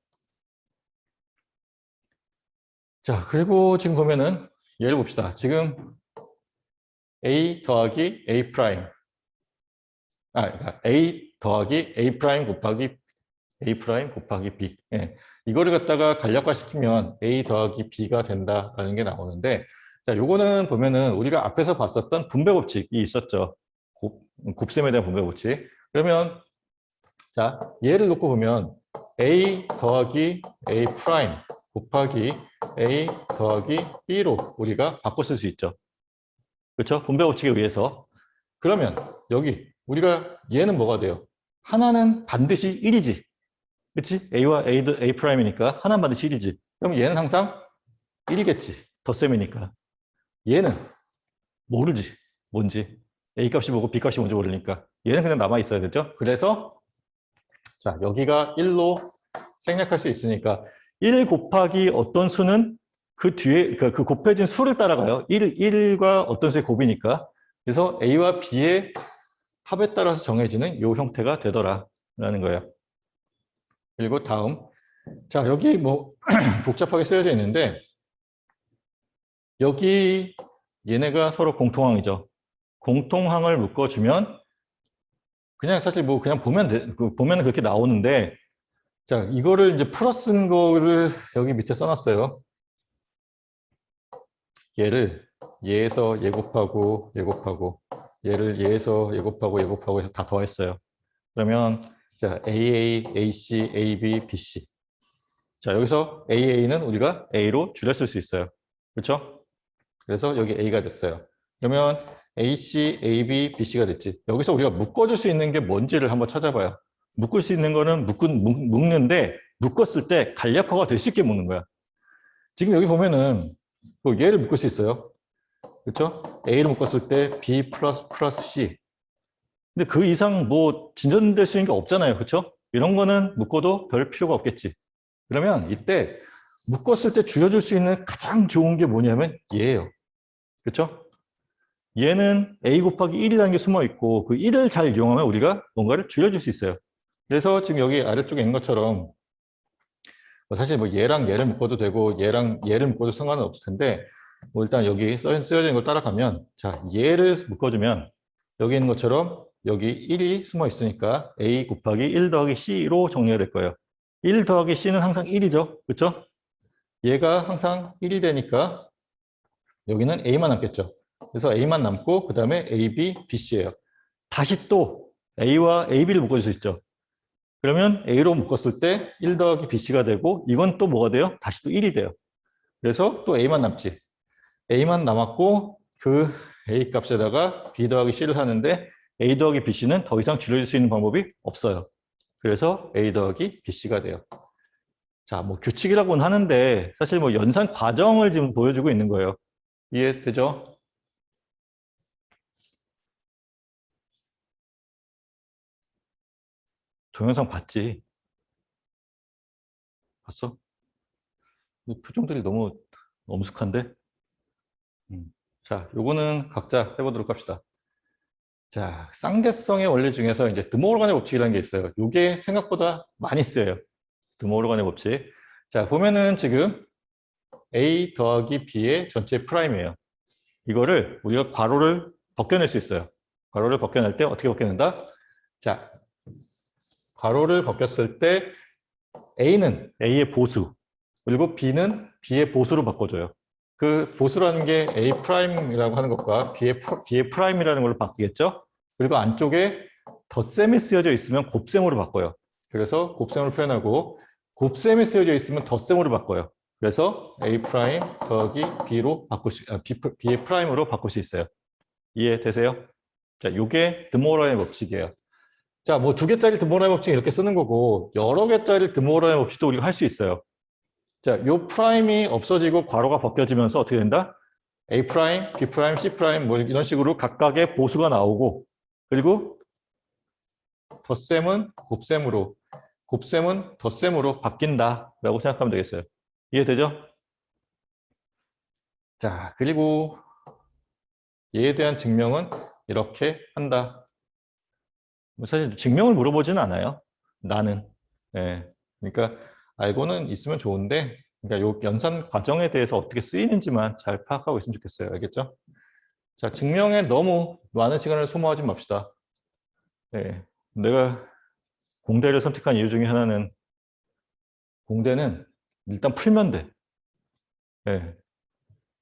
자, 그리고 지금 보면은 예를 봅시다. 지금 A 더하기 A 프라임 그러니까 A 더하기 A 프라임 곱하기 A 프라임 곱하기 B. 예. 이거를 갖다가 간략화 시키면 A 더하기 B가 된다라는 게 나오는데, 자, 요거는 보면은 우리가 앞에서 봤었던 분배 법칙이 있었죠. 곱셈에 대한 분배 법칙. 그러면, 자, 얘를 놓고 보면 A 더하기 A 프라임 곱하기 A 더하기 B로 우리가 바꿔 쓸 수 있죠. 그렇죠? 분배 법칙에 의해서. 그러면 여기 우리가 얘는 뭐가 돼요? 하나는 반드시 1이지. 그치? A와 A 프라임이니까 하나는 반드시 1이지. 그럼 얘는 항상 1이겠지. 덧셈이니까. 얘는 모르지. 뭔지. A 값이 뭐고 B 값이 뭔지 모르니까. 얘는 그냥 남아 있어야 되죠. 그래서 자, 여기가 1로 생략할 수 있으니까 1 곱하기 어떤 수는 그 뒤에 그 곱해진 수를 따라가요. 1과 어떤 수의 곱이니까. 그래서 A와 B의 합에 따라서 정해지는 이 형태가 되더라라는 거예요. 그리고 다음. 자, 여기 뭐 복잡하게 쓰여져 있는데 여기 얘네가 서로 공통항이죠. 공통항을 묶어주면 그냥 사실 뭐 그냥 보면 그렇게 나오는데, 자, 이거를 이제 풀어 쓴 거를 여기 밑에 써놨어요. 얘를 얘에서 얘 곱하고 얘 곱하고 얘를 얘에서 얘 곱하고 얘 곱하고 해서 다 더했어요. 그러면 자, AA, AC, AB, BC. 자, 여기서 AA는 우리가 A로 줄였을 수 있어요. 그렇죠? 그래서 여기 A가 됐어요. 그러면 AC, AB, BC가 됐지. 여기서 우리가 묶어줄 수 있는 게 뭔지를 한번 찾아봐요. 묶을 수 있는 거는 묶는데 묶었을 때 간략화가 될 수 있게 묶는 거야. 지금 여기 보면은 뭐 얘를 묶을 수 있어요. 그렇죠? A를 묶었을 때 B 플러스 C. 근데 그 이상 뭐 진전될 수 있는 게 없잖아요. 그렇죠? 이런 거는 묶어도 별 필요가 없겠지. 그러면 이때 묶었을 때 줄여줄 수 있는 가장 좋은 게 뭐냐면 얘예요. 그렇죠? 얘는 A 곱하기 1이라는 게 숨어 있고 그 1을 잘 이용하면 우리가 뭔가를 줄여줄 수 있어요. 그래서 지금 여기 아래쪽에 있는 것처럼 사실 뭐 얘랑 얘를 묶어도 되고 얘랑 얘를 묶어도 상관은 없을 텐데 뭐 일단 여기 쓰여져 있는 걸 따라가면 자 얘를 묶어주면 여기 있는 것처럼 여기 1이 숨어 있으니까 A 곱하기 1 더하기 C로 정리가 될 거예요. 1 더하기 C는 항상 1이죠. 그렇죠? 얘가 항상 1이 되니까 여기는 A만 남겠죠. 그래서 A만 남고 그 다음에 A, B, B, C예요. 다시 또 A와 A, B를 묶어줄 수 있죠. 그러면 A로 묶었을 때 1 더하기 BC가 되고 이건 또 뭐가 돼요? 다시 또 1이 돼요. 그래서 또 A만 남지. A만 남았고 그 A 값에다가 B 더하기 C를 하는데 A 더하기 BC는 더 이상 줄여줄 수 있는 방법이 없어요. 그래서 A 더하기 BC가 돼요. 자, 뭐 규칙이라고는 하는데 사실 뭐 연산 과정을 지금 보여주고 있는 거예요. 이해되죠? 동영상 봤지? 봤어? 이 표정들이 너무 엄숙한데? 자, 요거는 각자 해보도록 합시다. 자, 쌍계성의 원리 중에서 이제 드모르간의 법칙이라는 게 있어요. 요게 생각보다 많이 쓰여요. 드모르간의 법칙. 자, 보면은 지금 A 더하기 B의 전체 프라임이에요. 이거를 우리가 괄호를 벗겨낼 수 있어요. 괄호를 벗겨낼 때 어떻게 벗겨낸다? 자, 괄호를 벗겼을 때 A는 A의 보수, 그리고 B는 B의 보수로 바꿔줘요. 그 보수라는 게 A 프라임이라고 하는 것과 B의 프라임이라는 걸로 바뀌겠죠? 그리고 안쪽에 덧셈이 쓰여져 있으면 곱셈으로 바꿔요. 그래서 곱셈으로 표현하고 곱셈이 쓰여져 있으면 덧셈으로 바꿔요. 그래서 A 프라임 더하기 B로 B의 프라임으로 바꿀 수 있어요. 이해되세요? 자, 요게 드모라의 법칙이에요. 자, 뭐 2개짜리 드모라의 법칙 이렇게 쓰는 거고 여러 개짜리 드모라의 법칙도 우리가 할 수 있어요. 자, 요 프라임이 없어지고 괄호가 벗겨지면서 어떻게 된다? A 프라임, B 프라임, C 프라임 뭐 이런 식으로 각각의 보수가 나오고 그리고 덧셈은 곱셈으로, 곱셈은 덧셈으로 바뀐다라고 생각하면 되겠어요. 이해되죠? 자, 그리고 얘에 대한 증명은 이렇게 한다. 사실 증명을 물어보지는 않아요. 나는. 예. 그러니까 알고는 있으면 좋은데, 그러니까 요 연산 과정에 대해서 어떻게 쓰이는지만 잘 파악하고 있으면 좋겠어요. 알겠죠? 자, 증명에 너무 많은 시간을 소모하지 맙시다. 예. 내가 공대를 선택한 이유 중에 하나는 공대는 일단 풀면 돼. 예.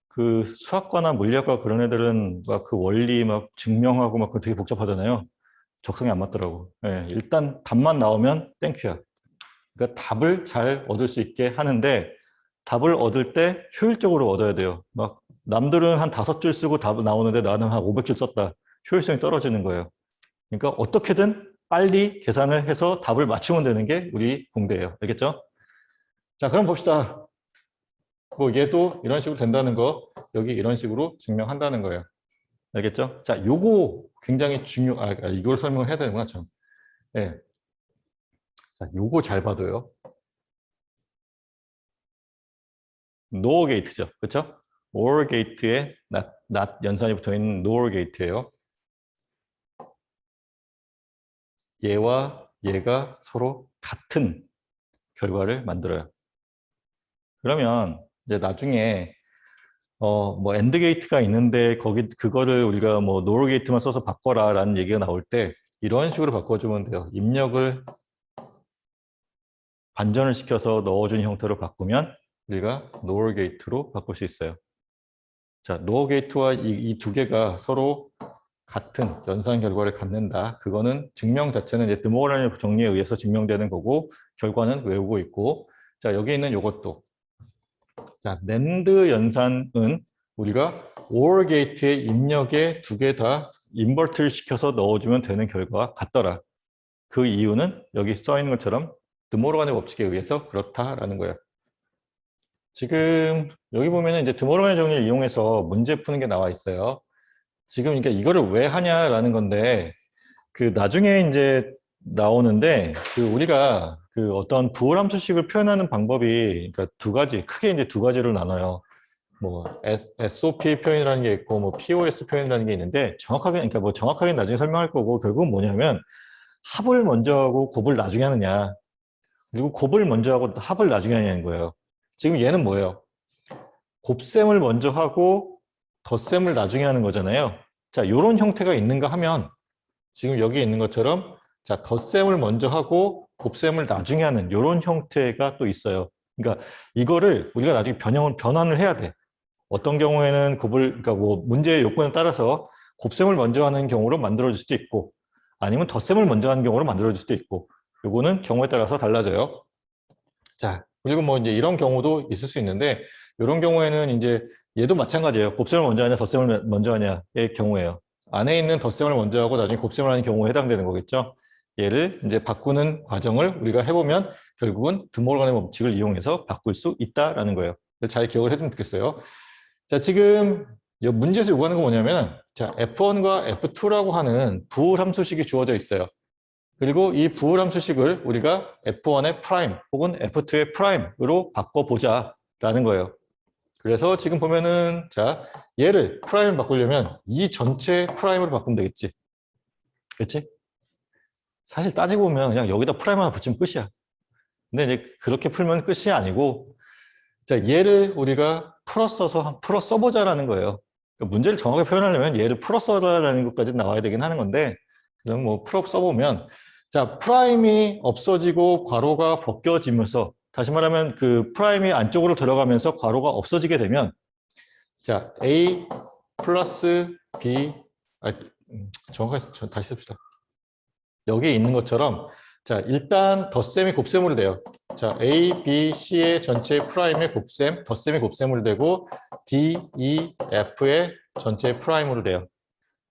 그 수학과나 물리학과 그런 애들은 막 그 원리 막 증명하고 막 그거 되게 복잡하잖아요. 적성에 안 맞더라고. 예. 일단 답만 나오면 땡큐야. 그러니까 답을 잘 얻을 수 있게 하는데 답을 얻을 때 효율적으로 얻어야 돼요. 막 남들은 한 5줄 쓰고 답 나오는데 나는 한 500줄 썼다. 효율성이 떨어지는 거예요. 그러니까 어떻게든 빨리 계산을 해서 답을 맞추면 되는 게 우리 공대예요. 알겠죠? 자, 그럼 봅시다. 뭐 얘도 이런 식으로 된다는 거 여기 이런 식으로 증명한다는 거예요. 알겠죠? 자, 요거 굉장히 이걸 설명을 해야 되는구나, 참. 네. 자, 요거 잘 봐도요. 노어 게이트죠. 그렇죠? or 게이트에 not 연산이 붙어 있는 노어 게이트예요. 얘와 얘가 서로 같은 결과를 만들어요. 그러면 이제 나중에 뭐 엔드 게이트가 있는데 거기 그거를 우리가 뭐 노어 게이트만 써서 바꿔라라는 얘기가 나올 때 이런 식으로 바꿔주면 돼요. 입력을 반전을 시켜서 넣어준 형태로 바꾸면 우리가 노어 게이트로 바꿀 수 있어요. 자, 노어 게이트와 이 두 개가 서로 같은 연산 결과를 갖는다. 그거는 증명 자체는 이제 드모어란의 정리에 의해서 증명되는 거고 결과는 외우고 있고. 자, 여기 있는 요것도. 자, 낸드 연산은 우리가 OR 게이트의 입력에 두 개 다 인버트를 시켜서 넣어주면 되는 결과가 같더라. 그 이유는 여기 써 있는 것처럼 드모어간의 법칙에 의해서 그렇다라는 거예요. 지금 여기 보면은 이제 드모어간의 정리를 이용해서 문제 푸는 게 나와 있어요. 지금 그러니까 이거를 왜 하냐라는 건데 그 나중에 이제 나오는데 그 우리가 그 어떤 부호함수식을 표현하는 방법이 그러니까 두 가지 크게 이제 두 가지로 나눠요. 뭐 SOP 표현이라는 게 있고 뭐 POS 표현이라는 게 있는데 정확하게 그러니까 뭐 정확하게 나중에 설명할 거고 결국은 뭐냐면 합을 먼저 하고 곱을 나중에 하느냐 그리고 곱을 먼저 하고 합을 나중에 하냐는 거예요. 지금 얘는 뭐예요? 곱셈을 먼저 하고 덧셈을 나중에 하는 거잖아요. 자, 이런 형태가 있는가 하면 지금 여기 있는 것처럼 자, 덧셈을 먼저 하고 곱셈을 나중에 하는 이런 형태가 또 있어요. 그러니까 이거를 우리가 나중에 변환을 해야 돼. 어떤 경우에는 그러니까 뭐 문제의 요건에 따라서 곱셈을 먼저 하는 경우로 만들어질 수도 있고 아니면 덧셈을 먼저 하는 경우로 만들어질 수도 있고 요거는 경우에 따라서 달라져요. 자, 그리고 뭐 이제 이런 경우도 있을 수 있는데 이런 경우에는 이제 얘도 마찬가지예요. 곱셈을 먼저 하냐 덧셈을 먼저 하냐의 경우예요. 안에 있는 덧셈을 먼저 하고 나중에 곱셈을 하는 경우에 해당되는 거겠죠. 얘를 이제 바꾸는 과정을 우리가 해보면 결국은 드모어간의 법칙을 이용해서 바꿀 수 있다라는 거예요. 잘 기억을 해두면 좋겠어요. 자, 지금 이 문제에서 요구하는 건 뭐냐면 자, F1과 F2라고 하는 부호 함수식이 주어져 있어요. 그리고 이 부호 함수식을 우리가 F1의 프라임 혹은 F2의 프라임으로 바꿔보자라는 거예요. 그래서 지금 보면은 자, 얘를 프라임을 바꾸려면 이 전체 프라임으로 바꾸면 되겠지. 그렇지? 사실 따지고 보면 그냥 여기다 프라임 하나 붙이면 끝이야. 근데 이제 그렇게 풀면 끝이 아니고 자, 얘를 우리가 풀어 써보자라는 거예요. 그러니까 문제를 정확하게 표현하려면 얘를 풀어 써라라는 것까지 나와야 되긴 하는 건데 그럼 뭐 풀어 써보면 자, 프라임이 없어지고 괄호가 벗겨지면서 다시 말하면 그 프라임이 안쪽으로 들어가면서 괄호가 없어지게 되면 자, A 플러스 B 정확하게 다시 씁시다. 여기 있는 것처럼 자, 일단 덧셈이 곱셈으로 돼요. 자, A, B, C의 전체 프라임의 곱셈, 덧셈이 곱셈으로 되고 D, E, F의 전체 프라임으로 돼요.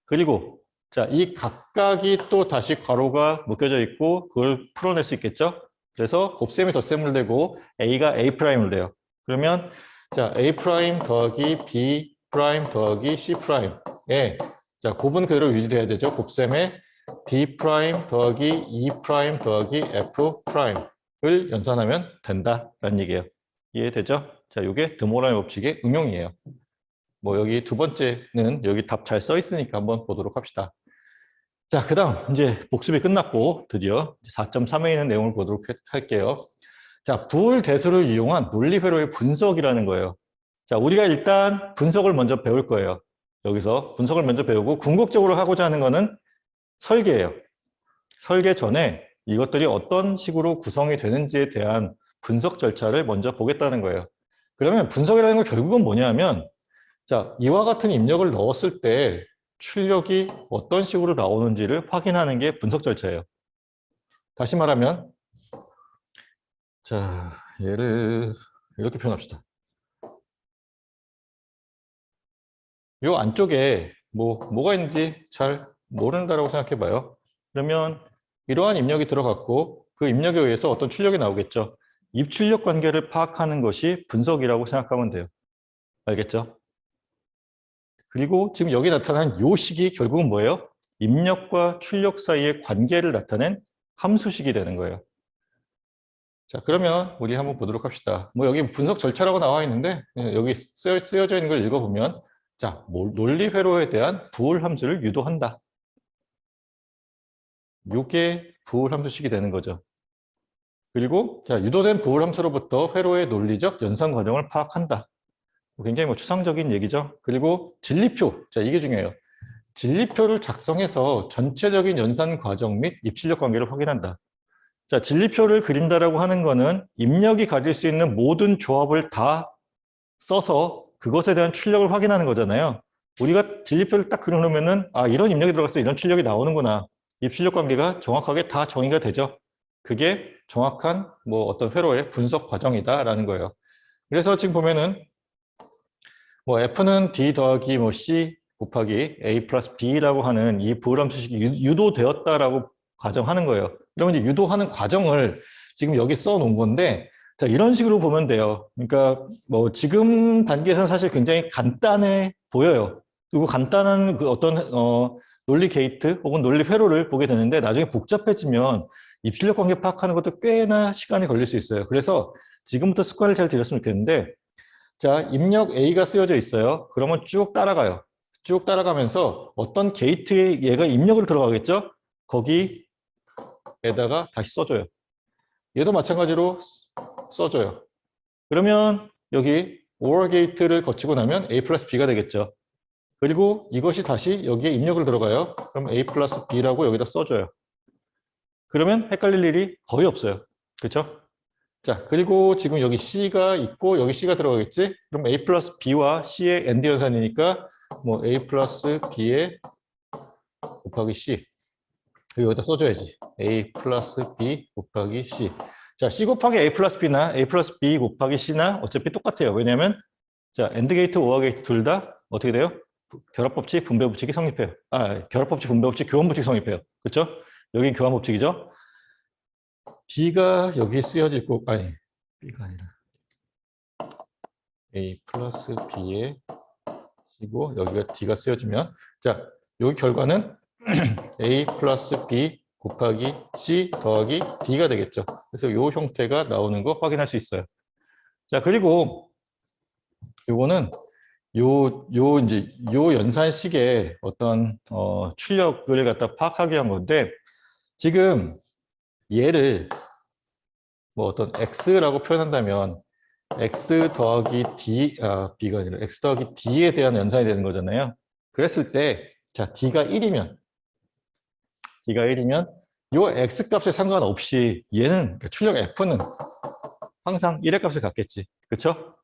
그리고 자, 이 각각이 또 다시 괄호가 묶여져 있고 그걸 풀어낼 수 있겠죠? 그래서 곱셈이 덧셈으로 되고 A가 A 프라임으로 돼요. 그러면 자, A 프라임 더하기 B 프라임 더하기 C 프라임에 자, 곱은 그대로 유지돼야 되죠. 곱셈에 D 프라임 더하기 E 프라임 더하기 F 프라임을 연산하면 된다라는 얘기예요. 이해되죠? 자, 이게 드모어란의 법칙의 응용이에요. 뭐 여기 두 번째는 여기 답 잘 써 있으니까 한번 보도록 합시다. 자, 그 다음 이제 복습이 끝났고 드디어 4.3에 있는 내용을 보도록 할게요. 자, 부울 대수를 이용한 논리회로의 분석이라는 거예요. 자, 우리가 일단 분석을 먼저 배울 거예요. 여기서 분석을 먼저 배우고 궁극적으로 하고자 하는 거는 설계예요. 설계 전에 이것들이 어떤 식으로 구성이 되는지에 대한 분석 절차를 먼저 보겠다는 거예요. 그러면 분석이라는 건 결국은 뭐냐면 자, 이와 같은 입력을 넣었을 때 출력이 어떤 식으로 나오는지를 확인하는 게 분석 절차예요. 다시 말하면 자, 얘를 이렇게 표현합시다. 이 안쪽에 뭐가 있는지 잘 모른다라고 생각해 봐요. 그러면 이러한 입력이 들어갔고 그 입력에 의해서 어떤 출력이 나오겠죠. 입출력 관계를 파악하는 것이 분석이라고 생각하면 돼요. 알겠죠? 그리고 지금 여기 나타난 요 식이 결국은 뭐예요? 입력과 출력 사이의 관계를 나타낸 함수식이 되는 거예요. 자, 그러면 우리 한번 보도록 합시다. 뭐 여기 분석 절차라고 나와 있는데 여기 쓰여져 있는 걸 읽어보면 자, 논리 회로에 대한 부호 함수를 유도한다. 요게 부호 함수식이 되는 거죠. 그리고 자, 유도된 부호 함수로부터 회로의 논리적 연산 과정을 파악한다. 굉장히 뭐 추상적인 얘기죠. 그리고 진리표. 자, 이게 중요해요. 진리표를 작성해서 전체적인 연산 과정 및 입출력 관계를 확인한다. 자, 진리표를 그린다라고 하는 거는 입력이 가질 수 있는 모든 조합을 다 써서 그것에 대한 출력을 확인하는 거잖아요. 우리가 진리표를 딱 그려놓으면은 아, 이런 입력이 들어갔어, 이런 출력이 나오는구나. 입출력 관계가 정확하게 다 정의가 되죠. 그게 정확한 뭐 어떤 회로의 분석 과정이다라는 거예요. 그래서 지금 보면은 뭐 F는 D 더하기 뭐 C 곱하기 A 플러스 B라고 하는 이 부호함수식이 유도되었다라고 가정하는 거예요. 그러면 이제 유도하는 과정을 지금 여기 써 놓은 건데, 자, 이런 식으로 보면 돼요. 그러니까 뭐 지금 단계에서는 사실 굉장히 간단해 보여요. 그리고 간단한 그 어떤 논리 게이트 혹은 논리 회로를 보게 되는데, 나중에 복잡해지면 입출력 관계 파악하는 것도 꽤나 시간이 걸릴 수 있어요. 그래서 지금부터 습관을 잘 들였으면 좋겠는데, 자, 입력 A가 쓰여져 있어요. 그러면 쭉 따라가요. 쭉 따라가면서 어떤 게이트에 얘가 입력을 들어가겠죠? 거기에다가 다시 써줘요. 얘도 마찬가지로 써줘요. 그러면 여기 OR 게이트를 거치고 나면 A 플러스 B가 되겠죠. 그리고 이것이 다시 여기에 입력을 들어가요. 그럼 A 플러스 B라고 여기다 써줘요. 그러면 헷갈릴 일이 거의 없어요. 그렇죠? 자, 그리고 지금 여기 C가 있고 여기 C가 들어가겠지? 그럼 A 플러스 B와 C의 AND 연산이니까 뭐 A 플러스 B의 곱하기 C. 여기다 써줘야지. A 플러스 B 곱하기 C. 자, C 곱하기 A 플러스 B나 A 플러스 B 곱하기 C나 어차피 똑같아요. 왜냐하면 자, AND 게이트, OR 게이트 둘 다 어떻게 돼요? 결합법칙, 분배법칙이 성립해요. 아, 결합법칙, 분배법칙, 교환법칙 성립해요. 그렇죠? 여기 교환법칙이죠. D가 여기 쓰여져 있고, 아니, B가 아니라 A 플러스 B에 C고 여기가 D가 쓰여지면, 자, 여기 결과는 A 플러스 B 곱하기 C 더하기 D가 되겠죠. 그래서 이 형태가 나오는 거 확인할 수 있어요. 자, 그리고 요거는 요 연산식의 어떤 출력을 갖다 파악하기 위한 건데, 지금 얘를 뭐 어떤 x라고 표현한다면 x 더하기 d, b가 아니라 x 더하기 d에 대한 연산이 되는 거잖아요. 그랬을 때, 자, d가 1이면 요 x 값에 상관없이 얘는, 그러니까 출력 f는 항상 1의 값을 갖겠지. 그렇죠?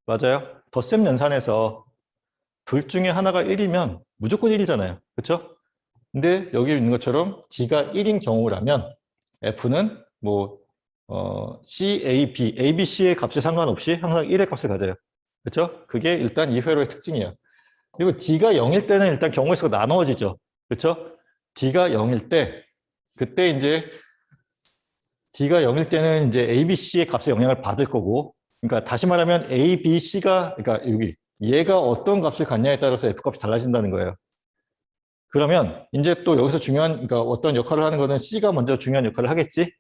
맞아요. 덧셈 연산에서 둘 중에 하나가 1이면 무조건 1이잖아요. 그렇죠? 근데 여기 있는 것처럼 d가 1인 경우라면 f는 뭐 C, A, B, A, B, C의 값에 상관없이 항상 1의 값을 가져요. 그렇죠? 그게 일단 이 회로의 특징이에요. 그리고 D가 0일 때는 일단 경우의 수가 나누어지죠. 그렇죠? D가 0일 때, 그때 이제 D가 0일 때는 이제 A, B, C의 값에 영향을 받을 거고, 그러니까 다시 말하면 A, B, C가, 그러니까 여기 얘가 어떤 값을 갖냐에 따라서 F 값이 달라진다는 거예요. 그러면 이제 또 여기서 중요한, 그러니까 어떤 역할을 하는 거는 C가 먼저 중요한 역할을 하겠지?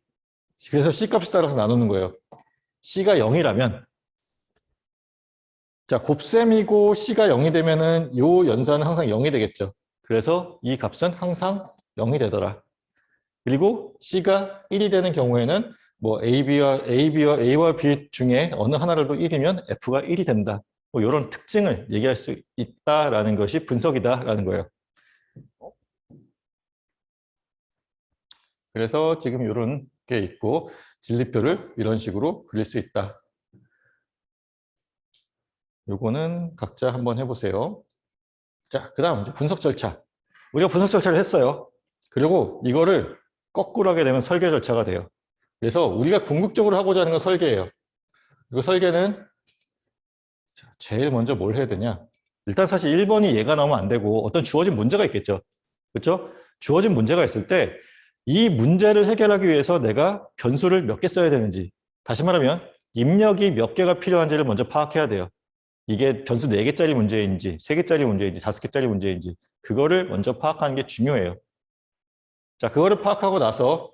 그래서 C 값에 따라서 나누는 거예요. C가 0이라면, 자, 곱셈이고 C가 0이 되면은 요 연산은 항상 0이 되겠죠. 그래서 이 값은 항상 0이 되더라. 그리고 C가 1이 되는 경우에는 뭐 A와 A와 B 중에 어느 하나라도 1이면 F가 1이 된다. 뭐 이런 특징을 얘기할 수 있다라는 것이 분석이다라는 거예요. 그래서 지금 이런 게 있고 진리표를 이런 식으로 그릴 수 있다. 요거는 각자 한번 해보세요. 자, 그 다음 분석 절차. 우리가 분석 절차를 했어요. 그리고 이거를 거꾸로 하게 되면 설계 절차가 돼요. 그래서 우리가 궁극적으로 하고자 하는 건 설계예요. 그리고 설계는 제일 먼저 뭘 해야 되냐. 일단 사실 1번이 얘가 나오면 안 되고 어떤 주어진 문제가 있겠죠. 그렇죠? 주어진 문제가 있을 때 이 문제를 해결하기 위해서 내가 변수를 몇 개 써야 되는지, 다시 말하면 입력이 몇 개가 필요한지를 먼저 파악해야 돼요. 이게 변수 4개짜리 문제인지 3개짜리 문제인지 5개짜리 문제인지 그거를 먼저 파악하는 게 중요해요. 자, 그거를 파악하고 나서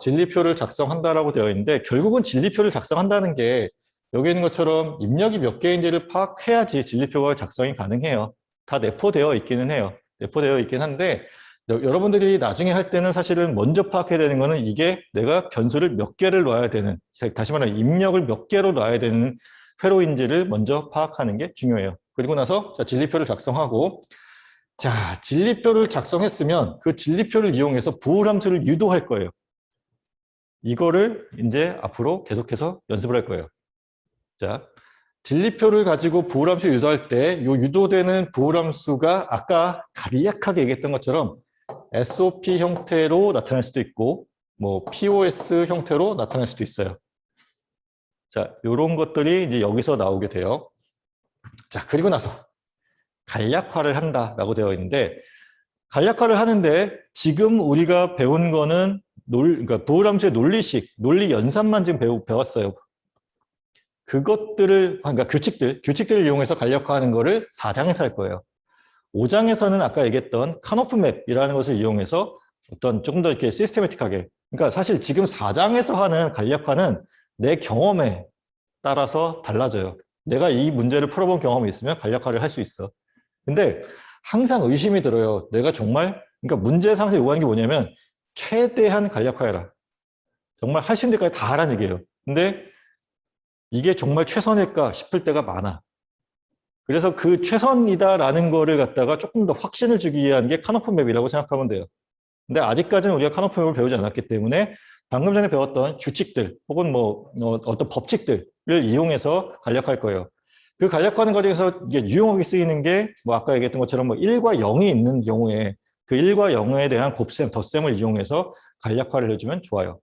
진리표를 작성한다라고 되어 있는데, 결국은 진리표를 작성한다는 게 여기 있는 것처럼 입력이 몇 개인지를 파악해야지 진리표가 작성이 가능해요. 다 내포되어 있기는 해요. 내포되어 있긴 한데 여러분들이 나중에 할 때는 사실은 먼저 파악해야 되는 거는 이게 내가 변수를 몇 개를 놔야 되는, 다시 말하면 입력을 몇 개로 놔야 되는 회로인지를 먼저 파악하는 게 중요해요. 그리고 나서 자, 진리표를 작성하고 자, 진리표를 작성했으면 그 진리표를 이용해서 부호함수를 유도할 거예요. 이거를 이제 앞으로 계속해서 연습을 할 거예요. 자, 진리표를 가지고 부호함수 유도할 때 이 유도되는 부호함수가 아까 간략하게 얘기했던 것처럼 SOP 형태로 나타날 수도 있고 뭐 POS 형태로 나타날 수도 있어요. 자, 이런 것들이 이제 여기서 나오게 돼요. 자, 그리고 나서 간략화를 한다라고 되어 있는데 간략화를 하는데 지금 우리가 배운 거는 그러니까 부호함수의 논리식, 논리 연산만 지금 배웠어요. 그것들을, 그러니까 규칙들을 이용해서 간략화하는 거를 4장에서 할 거예요. 5장에서는 아까 얘기했던 카노프 맵이라는 것을 이용해서 어떤 조금 더 이렇게 시스테매틱하게, 그러니까 사실 지금 4장에서 하는 간략화는 내 경험에 따라서 달라져요. 내가 이 문제를 풀어본 경험이 있으면 간략화를 할 수 있어. 근데 항상 의심이 들어요. 내가 정말, 그러니까 문제 상세히 요구하는 게 뭐냐면 최대한 간략화해라. 정말 할 수 있는 데까지 다 하라는 얘기예요. 근데 이게 정말 최선일까 싶을 때가 많아. 그래서 그 최선이다라는 거를 갖다가 조금 더 확신을 주기 위한 게 카노프 맵이라고 생각하면 돼요. 근데 아직까지는 우리가 카노프 맵을 배우지 않았기 때문에 방금 전에 배웠던 규칙들 혹은 뭐 어떤 법칙들을 이용해서 간략화할 거예요. 그 간략화하는 과정에서 이게 유용하게 쓰이는 게 뭐 아까 얘기했던 것처럼 뭐 1과 0이 있는 경우에 그 1과 0에 대한 곱셈, 덧셈을 이용해서 간략화를 해주면 좋아요.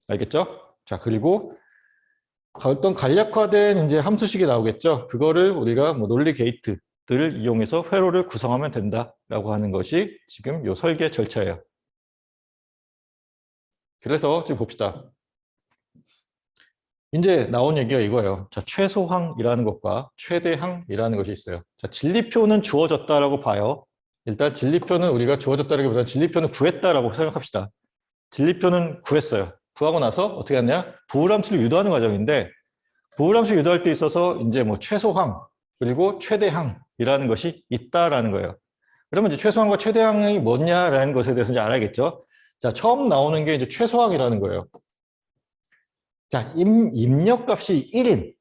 알겠죠? 자, 그리고 어떤 간략화된 이제 함수식이 나오겠죠. 그거를 우리가 뭐 논리 게이트들을 이용해서 회로를 구성하면 된다라고 하는 것이 지금 요 설계 절차예요. 그래서 지금 봅시다. 이제 나온 얘기가 이거예요. 자, 최소항이라는 것과 최대항이라는 것이 있어요. 자, 진리표는 주어졌다라고 봐요. 일단 진리표는 우리가 주어졌다라기보다는 진리표는 구했다라고 생각합시다. 진리표는 구했어요. 구하고 나서 어떻게 하냐? 부호함수를 유도하는 과정인데 부호함수 유도할 때 있어서 이제 뭐 최소항 그리고 최대항이라는 것이 있다라는 거예요. 그러면 이제 최소항과 최대항이 뭐냐라는 것에 대해서 이제 알아야겠죠. 자, 처음 나오는 게 이제 최소항이라는 거예요. 자, 입력값이 1인.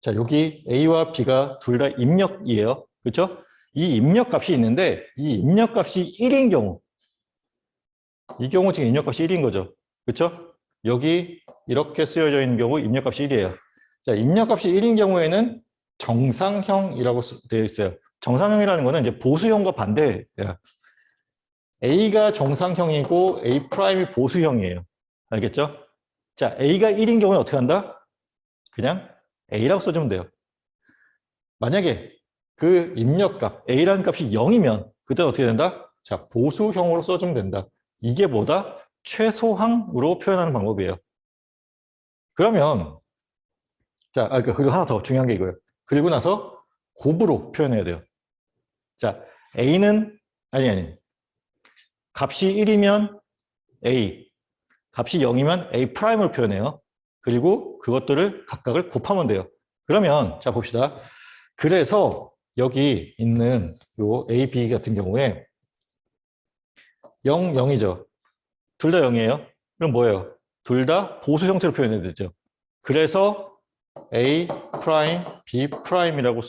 자, 여기 A와 B가 둘 다 입력이에요. 그렇죠? 이 입력값이 있는데 이 입력값이 1인 경우 이 경우 지금 입력값이 1인 거죠. 그렇죠? 여기 이렇게 쓰여져 있는 경우 입력값이 1이에요. 자, 입력값이 1인 경우에는 정상형이라고 되어 있어요. 정상형이라는 거는 이제 보수형과 반대예요. A가 정상형이고 A'이 보수형이에요. 알겠죠? 자, A가 1인 경우는 어떻게 한다? 그냥 A라고 써주면 돼요. 만약에 그 입력값, A라는 값이 0이면 그때는 어떻게 된다? 자, 보수형으로 써주면 된다. 이게 뭐다? 최소항으로 표현하는 방법이에요. 그러면 자, 그리고 하나 더 중요한 게 이거예요. 그리고 나서 곱으로 표현해야 돼요. 자, A는 아니 값이 1이면 A, 값이 0이면 A'으로 표현해요. 그리고 그것들을 각각을 곱하면 돼요. 그러면 자 봅시다. 그래서 여기 있는 요 A, B 같은 경우에 0, 0이죠. 둘 다 0이에요. 그럼 뭐예요? 둘 다 보수 형태로 표현해야 되죠. 그래서 A 프라임, B 프라임이라고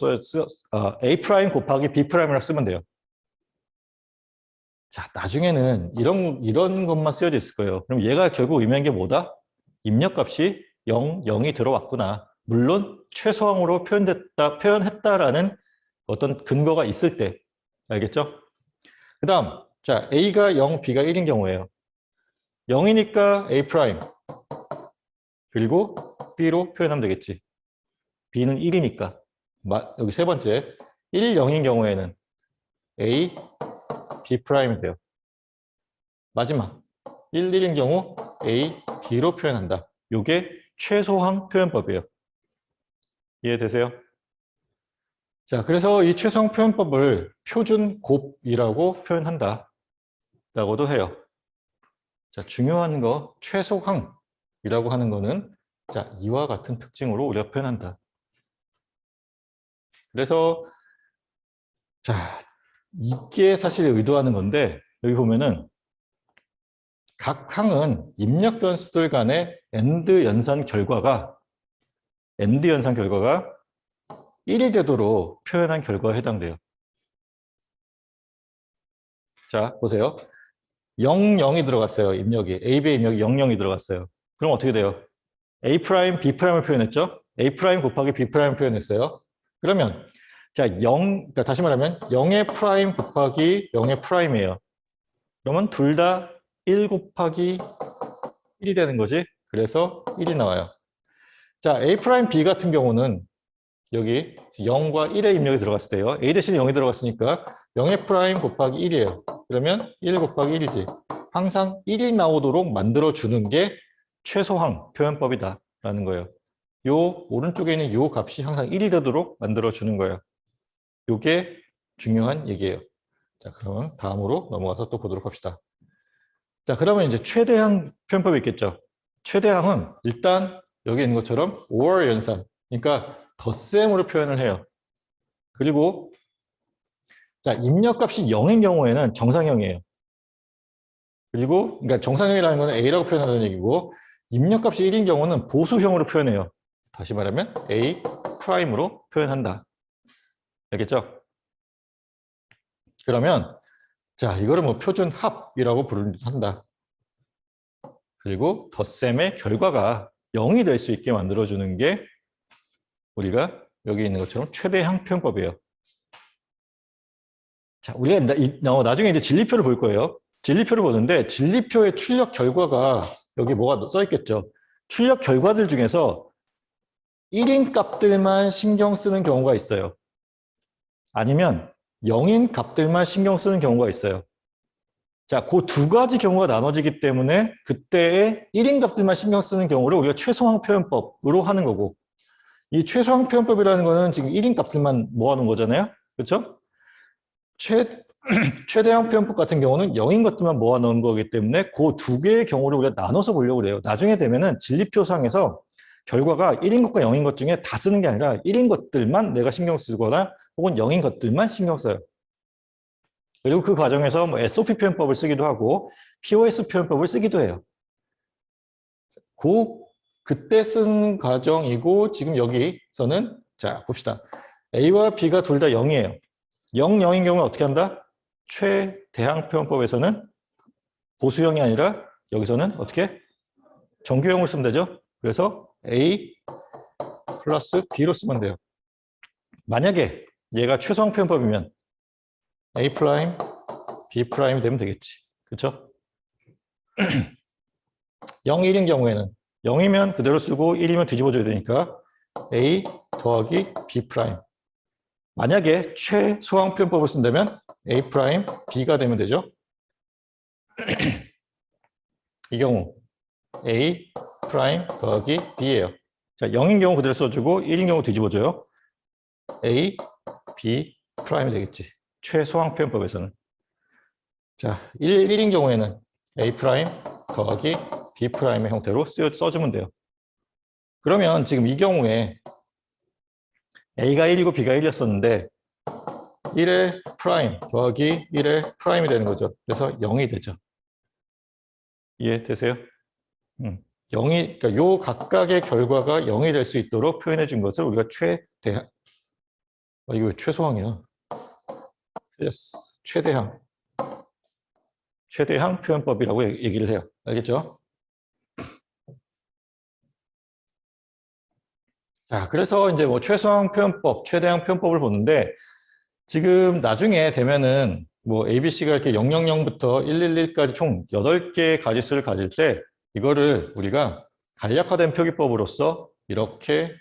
A 프라임 곱하기 B 프라임이라고 쓰면 돼요. 자, 나중에는 이런 것만 쓰여져 있을 거예요. 그럼 얘가 결국 의미한 게 뭐다? 입력값이 0, 0이 들어왔구나. 물론 최소항으로 표현했다라는 어떤 근거가 있을 때. 알겠죠? 그 다음, 자, A가 0, B가 1인 경우에요. 0이니까 A 프라임. 그리고 B로 표현하면 되겠지. B는 1이니까. 여기 세 번째. 1, 0인 경우에는 A, B 프라임이 돼요. 마지막. 1, 1인 경우 A, B로 표현한다. 이게 최소항 표현법이에요. 이해되세요? 자, 그래서 이 최소항 표현법을 표준 곱이라고 표현한다. 라고도 해요. 자, 중요한 거 최소항이라고 하는 거는 자, 이와 같은 특징으로 우리가 표현한다. 그래서 자, 이게 사실 의도하는 건데 여기 보면은 각 항은 입력 변수들 간의 AND 연산 결과가 1이 되도록 표현한 결과에 해당돼요. 자, 보세요. 0, 0이 들어갔어요. 입력이. A, B의 입력이 0, 0이 들어갔어요. 그럼 어떻게 돼요? A 프라임, B 프라임을 표현했죠? A 프라임 곱하기 B 프라임을 표현했어요. 그러면 자, 0, 그러니까 다시 말하면 0의 프라임 곱하기 0의 프라임이에요. 그러면 둘 다 1 곱하기 1이 되는 거지. 그래서 1이 나와요. 자, A 프라임 B 같은 경우는 여기 0과 1의 입력이 들어갔을 때요. A 대신에 0이 들어갔으니까 0의 프라임 곱하기 1이에요. 그러면 1 곱하기 1이지. 항상 1이 나오도록 만들어주는 게 최소항 표현법이다 라는 거예요. 요 오른쪽에 있는 요 값이 항상 1이 되도록 만들어주는 거예요. 요게 중요한 얘기예요. 자, 그럼 다음으로 넘어가서 또 보도록 합시다. 자, 그러면 이제 최대항 표현법이 있겠죠. 최대항은 일단 여기 있는 것처럼 or 연산, 그러니까 덧셈으로 표현을 해요. 그리고 자, 입력값이 0인 경우에는 정상형이에요. 그리고 그러니까 정상형이라는 거는 A라고 표현하는 얘기고 입력값이 1인 경우는 보수형으로 표현해요. 다시 말하면 A 프라임으로 표현한다. 알겠죠? 그러면 자, 이거를 뭐 표준 합이라고 부른다. 그리고 덧셈의 결과가 0이 될 수 있게 만들어주는 게 우리가 여기 있는 것처럼 최대항 표현법이에요. 자, 우리가 나중에 이제 진리표를 볼 거예요. 진리표를 보는데 진리표의 출력 결과가 여기 뭐가 써 있겠죠. 출력 결과들 중에서 1인 값들만 신경 쓰는 경우가 있어요. 아니면 0인 값들만 신경 쓰는 경우가 있어요. 자, 그 두 가지 경우가 나눠지기 때문에 그때의 1인 값들만 신경 쓰는 경우를 우리가 최소항 표현법으로 하는 거고 이 최소항 표현법이라는 거는 지금 1인 값들만 모아놓은 거잖아요. 그렇죠? 최대항 표현법 같은 경우는 0인 것들만 모아놓은 거기 때문에 그 두 개의 경우를 우리가 나눠서 보려고 그래요. 나중에 되면은 진리표상에서 결과가 1인 것과 0인 것 중에 다 쓰는 게 아니라 1인 것들만 내가 신경 쓰거나 혹은 0인 것들만 신경 써요. 그리고 그 과정에서 뭐 SOP 표현법을 쓰기도 하고 POS 표현법을 쓰기도 해요. 그때 쓴 과정이고 지금 여기서는 자 봅시다. A와 B가 둘 다 0이에요. 0, 0인 경우는 어떻게 한다? 최대항 표현법에서는 보수형이 아니라 여기서는 어떻게? 정규형을 쓰면 되죠. 그래서 A 플러스 B로 쓰면 돼요. 만약에 얘가 최소항 표현법이면 A 프라임, B 프라임이 되면 되겠지. 그렇죠? 0, 1인 경우에는 0이면 그대로 쓰고 1이면 뒤집어줘야 되니까 A 더하기 B 프라임. 만약에 최소항 표현법을 쓴다면 A 프라임, B가 되면 되죠. 이 경우 A 프라임 더하기 B예요. 자, 0인 경우 그대로 써주고 1인 경우 뒤집어줘요. A, B 프라임이 되겠지. 최소항 표현법에서는. 자, 1인 경우에는 A 프라임 더하기 B 프라임의 형태로 써주면 돼요. 그러면 지금 이 경우에 A가 1이고 B가 1이었었는데 1의 프라임 더하기 1의 프라임이 되는 거죠. 그래서 0이 되죠. 이해되세요? 0이, 그러니까 요 각각의 결과가 0이 될 수 있도록 표현해 준 것을 우리가 최대항, 이거 왜 최소항이야? 틀렸어. 최대항 표현법이라고 얘기를 해요. 알겠죠? 자, 그래서 이제 뭐 최소항 표현법, 최대항 표현법을 보는데 지금 나중에 되면은 뭐 ABC가 이렇게 000부터 111까지 총 8개의 가지수를 가질 때 이거를 우리가 간략화된 표기법으로서 이렇게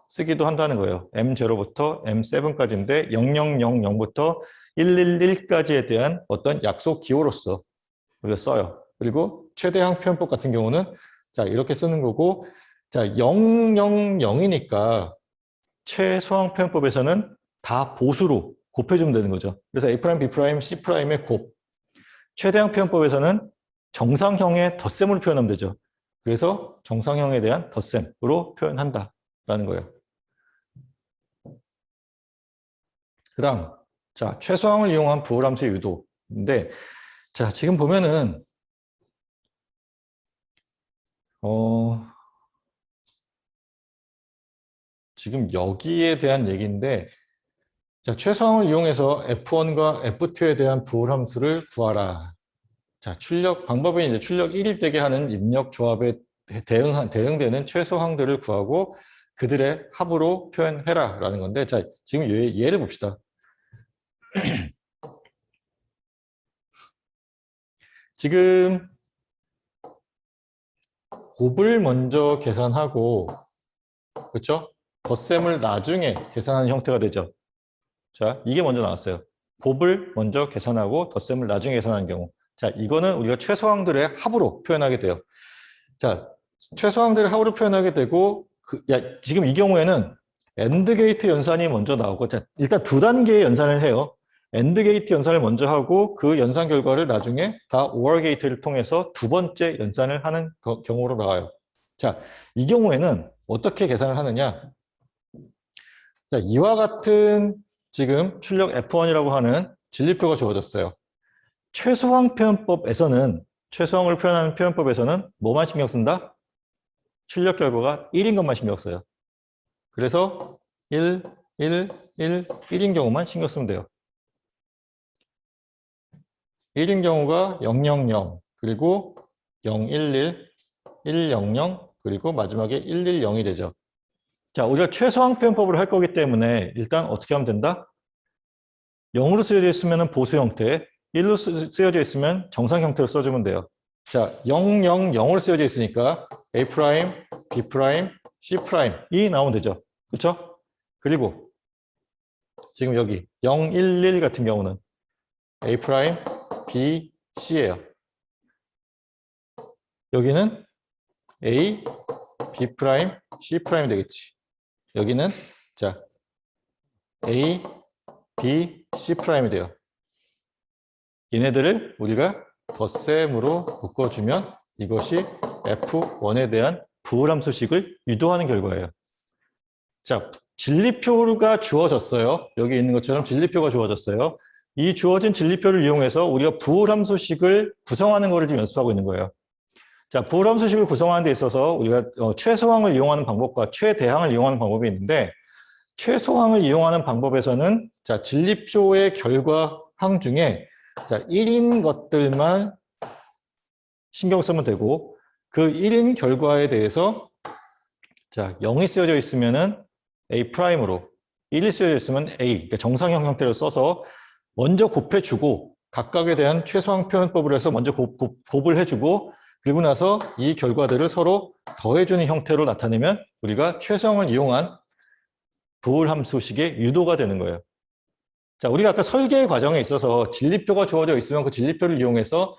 쓰기도 한다는 거예요. M0부터 M7까지인데 0000부터 111까지에 대한 어떤 약속 기호로서 우리가 써요. 그리고 최대항 표현법 같은 경우는 자, 이렇게 쓰는 거고 자, 000이니까 최소항 표현법에서는 다 보수로 곱해주면 되는 거죠. 그래서 A', B', C'의 곱. 최대항 표현법에서는 정상형의 덧셈으로 표현하면 되죠. 그래서 정상형에 대한 덧셈으로 표현한다라는 거예요. 그 다음, 자, 최소항을 이용한 부호함수의 유도인데, 자, 지금 보면은, 지금 여기에 대한 얘기인데, 자, 최소항을 이용해서 F1과 F2에 대한 부호함수를 구하라. 자, 출력 방법은 이제 출력 1일 되게 하는 입력 조합에 대응되는 최소항들을 구하고 그들의 합으로 표현해라 라는 건데, 자, 지금 예를 봅시다. 지금 곱을 먼저 계산하고, 그렇죠? 덧셈을 나중에 계산하는 형태가 되죠. 자, 이게 먼저 나왔어요. 곱을 먼저 계산하고 덧셈을 나중에 계산하는 경우. 자, 이거는 우리가 최소항들의 합으로 표현하게 돼요. 자, 최소항들의 합으로 표현하게 되고, 지금 이 경우에는 AND 게이트 연산이 먼저 나오고, 자, 일단 두 단계의 연산을 해요. AND 게이트 연산을 먼저 하고 그 연산 결과를 나중에 다 OR 게이트를 통해서 두 번째 연산을 하는 경우로 나와요. 자, 이 경우에는 어떻게 계산을 하느냐? 자, 이와 같은 지금 출력 F1이라고 하는 진리표가 주어졌어요. 최소항 표현법에서는, 최소항을 표현하는 표현법에서는 뭐만 신경 쓴다? 출력 결과가 1인 것만 신경 써요. 그래서 1, 1, 1, 1인 경우만 신경 쓰면 돼요. 1인 경우가 0, 0, 0, 그리고 0, 1, 1, 1, 0, 0, 그리고 마지막에 1, 1, 0이 되죠. 자, 우리가 최소항 표현법을 할 거기 때문에 일단 어떻게 하면 된다? 0으로 쓰여져 있으면 보수 형태, 1로 쓰여져 있으면 정상 형태로 써주면 돼요. 자, 0, 0, 0으로 쓰여져 있으니까 A', B', C'이 나오면 되죠. 그렇죠? 그리고 지금 여기 0, 1, 1 같은 경우는 A', B, C예요. 여기는 A, B', C' 되겠지. 여기는 자 A, B, C'이 돼요. 얘네들을 우리가 덧셈으로 묶어주면 이것이 F1에 대한 부호함수식을 유도하는 결과예요. 자, 진리표가 주어졌어요. 여기 있는 것처럼 진리표가 주어졌어요. 이 주어진 진리표를 이용해서 우리가 부호함수식을 구성하는 것을 지금 연습하고 있는 거예요. 자, 부호함수식을 구성하는 데 있어서 우리가 최소항을 이용하는 방법과 최대항을 이용하는 방법이 있는데, 최소항을 이용하는 방법에서는 자, 진리표의 결과항 중에 자, 1인 것들만 신경 쓰면 되고, 그 1인 결과에 대해서 자, 0이 쓰여져 있으면은 A'으로, 1이 쓰여져 있으면 A, 그러니까 정상형 형태로 써서 먼저 곱해주고 각각에 대한 최소항 표현법을 해서 먼저 곱을 해주고, 그리고 나서 이 결과들을 서로 더해주는 형태로 나타내면 우리가 최소항을 이용한 부호함수식의 유도가 되는 거예요. 자, 우리가 아까 설계 과정에 있어서 진리표가 주어져 있으면 그 진리표를 이용해서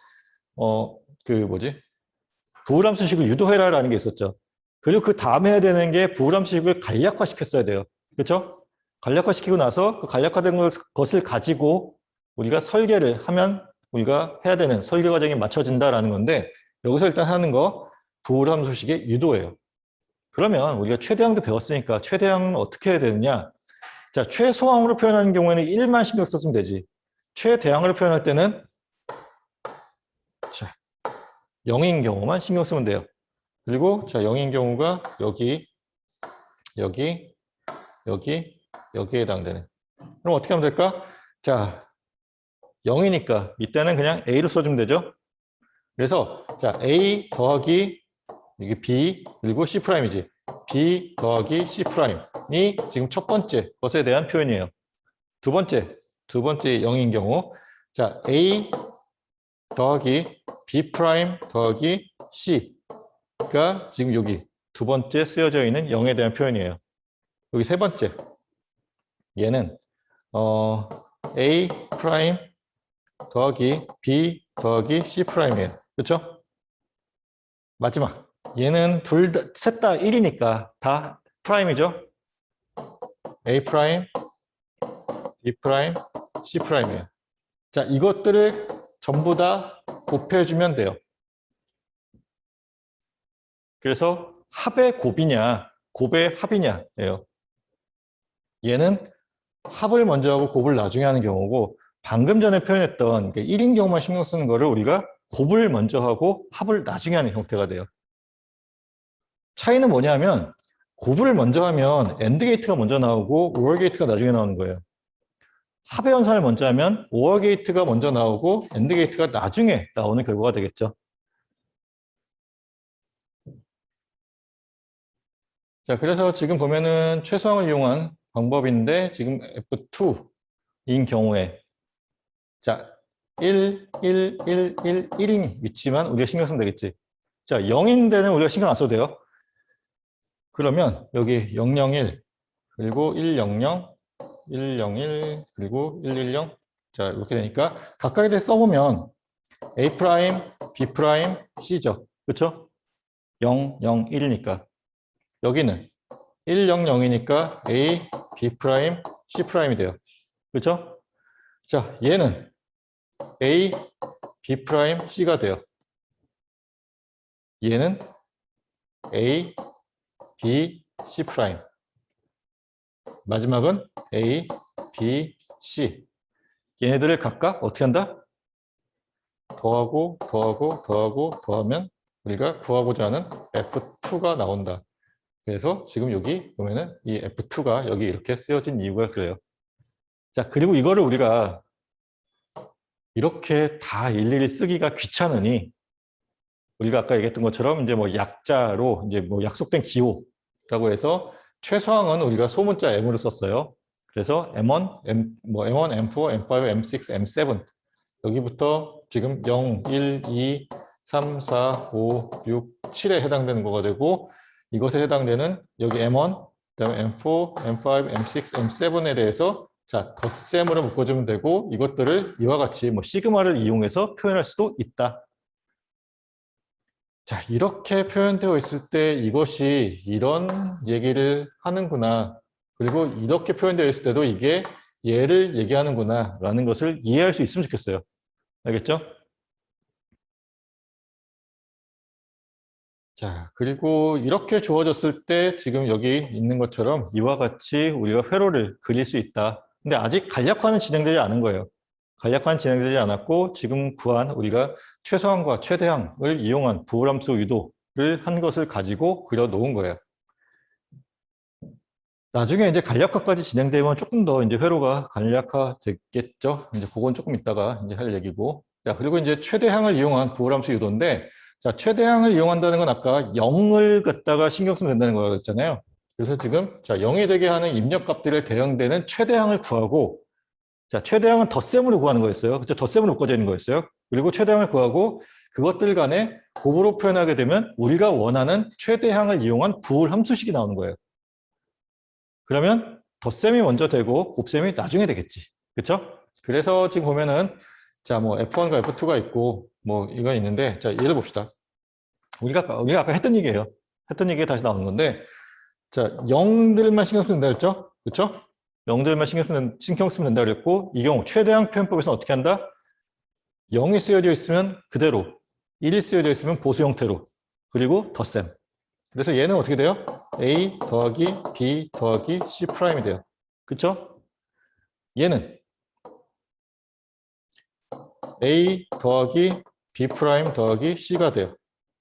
부호함수식을 유도해라라는 게 있었죠. 그리고 그 다음에 해야 되는 게 부호함수식을 간략화시켰어야 돼요. 그렇죠? 간략화시키고 나서 그 간략화된 것을 가지고 우리가 설계를 하면 우리가 해야 되는 설계 과정이 맞춰진다라는 건데, 여기서 일단 하는 거 부호함수식의 유도예요. 그러면 우리가 최대항도 배웠으니까 최대항은 어떻게 해야 되느냐? 자, 최소항으로 표현하는 경우에는 1만 신경 써주면 되지. 최대항으로 표현할 때는 자, 0인 경우만 신경 쓰면 돼요. 그리고 자, 0인 경우가 여기, 여기, 여기, 여기에 해당되는. 그럼 어떻게 하면 될까? 자, 0이니까 이때는 그냥 A로 써주면 되죠. 그래서 자, A 더하기 여기 B 그리고 C'이지. B 더하기 C'이 지금 첫 번째 것에 대한 표현이에요. 두 번째 0인 경우 자, A 더하기 B' 더하기 C가 지금 여기 두 번째 쓰여져 있는 0에 대한 표현이에요. 여기 세 번째 얘는 A' 더하기 B 더하기 C'이에요. 그렇죠? 마지막 얘는 셋 다 1이니까 다 프라임이죠. A', B', C'이에요. 자, 이것들을 전부 다 곱해주면 돼요. 그래서 합의 곱이냐, 곱의 합이냐예요. 얘는 합을 먼저 하고 곱을 나중에 하는 경우고, 방금 전에 표현했던 1인 경우만 신경 쓰는 거를 우리가 곱을 먼저 하고 합을 나중에 하는 형태가 돼요. 차이는 뭐냐면 곱을 먼저 하면 AND 게이트가 먼저 나오고 OR 게이트가 나중에 나오는 거예요. 합의 연산을 먼저 하면 OR 게이트가 먼저 나오고 AND 게이트가 나중에 나오는 결과가 되겠죠. 자, 그래서 지금 보면은 최소항을 이용한 방법인데 지금 F2인 경우에 자, 1, 1, 1, 1, 1인 위치만 우리가 신경 쓰면 되겠지. 자, 0인 데는 우리가 신경 안 써도 돼요. 그러면 여기 001 그리고 100 101 그리고 110 자, 이렇게 되니까 각각에 대해 써보면 A', B', C죠. 그렇죠? 0, 0, 1이니까 여기는 1, 0, 0이니까 A, B', C'이 돼요. 그렇죠? 자, 얘는 A, B', C가 돼요. 얘는 A, B, C'. 마지막은 A, B, C. 얘네들을 각각 어떻게 한다? 더하고 더하면 우리가 구하고자 하는 F2가 나온다. 그래서 지금 여기 보면은 이 F2가 여기 이렇게 쓰여진 이유가 그래요. 자, 그리고 이거를 우리가 이렇게 다 일일이 쓰기가 귀찮으니 우리가 아까 얘기했던 것처럼 이제 뭐 약자로 이제 뭐 약속된 기호라고 해서 최소항은 우리가 소문자 M으로 썼어요. 그래서 M1, M1, M4, M5, M6, M7 여기부터 지금 0, 1, 2, 3, 4, 5, 6, 7에 해당되는 거가 되고 이것에 해당되는 여기 M1, 그다음에 M4, M5, M6, M7에 대해서 자, 덧셈으로 묶어주면 되고 이것들을 이와 같이 뭐 시그마를 이용해서 표현할 수도 있다. 자, 이렇게 표현되어 있을 때 이것이 이런 얘기를 하는구나. 그리고 이렇게 표현되어 있을 때도 이게 얘를 얘기하는구나 라는 것을 이해할 수 있으면 좋겠어요. 알겠죠? 자, 그리고 이렇게 주어졌을 때 지금 여기 있는 것처럼 이와 같이 우리가 회로를 그릴 수 있다. 근데 아직 간략화는 진행되지 않은 거예요. 간략화는 진행되지 않았고 지금 구한 우리가 최소항과 최대항을 이용한 부호함수 유도를 한 것을 가지고 그려 놓은 거예요. 나중에 이제 간략화까지 진행되면 조금 더 이제 회로가 간략화 되겠죠. 이제 그건 조금 이따가 이제 할 얘기고. 자, 그리고 이제 최대항을 이용한 부호함수 유도인데, 자, 최대항을 이용한다는 건 아까 0을 갖다가 신경 쓰면 된다는 거라고 했잖아요. 그래서 지금, 자, 0이 되게 하는 입력값들에 대응되는 최대항을 구하고, 자, 최대항은 덧셈으로 구하는 거였어요. 그죠? 덧셈으로 묶어져 있는 거였어요. 그리고 최대항을 구하고, 그것들 간에 곱으로 표현하게 되면 우리가 원하는 최대항을 이용한 부호 함수식이 나오는 거예요. 그러면 덧셈이 먼저 되고 곱셈이 나중에 되겠지. 그렇죠? 그래서 지금 보면은 자, 뭐 F1과 F2가 있고 뭐 이건 있는데 자, 예를 봅시다. 우리가 아까 했던 얘기예요. 했던 얘기가 다시 나오는 건데 자, 0들만 신경 쓰면 된다 그랬죠? 그렇죠? 0들만 신경 쓰면 된다 그랬고 이 경우 최대항 표현법에서는 어떻게 한다? 0이 쓰여져 있으면 그대로 1이 쓰여져 있으면 보수 형태로 그리고 덧셈. 그래서 얘는 어떻게 돼요? A 더하기 B 더하기 C'이 돼요. 그쵸? 얘는 A 더하기 B' 더하기 C가 돼요.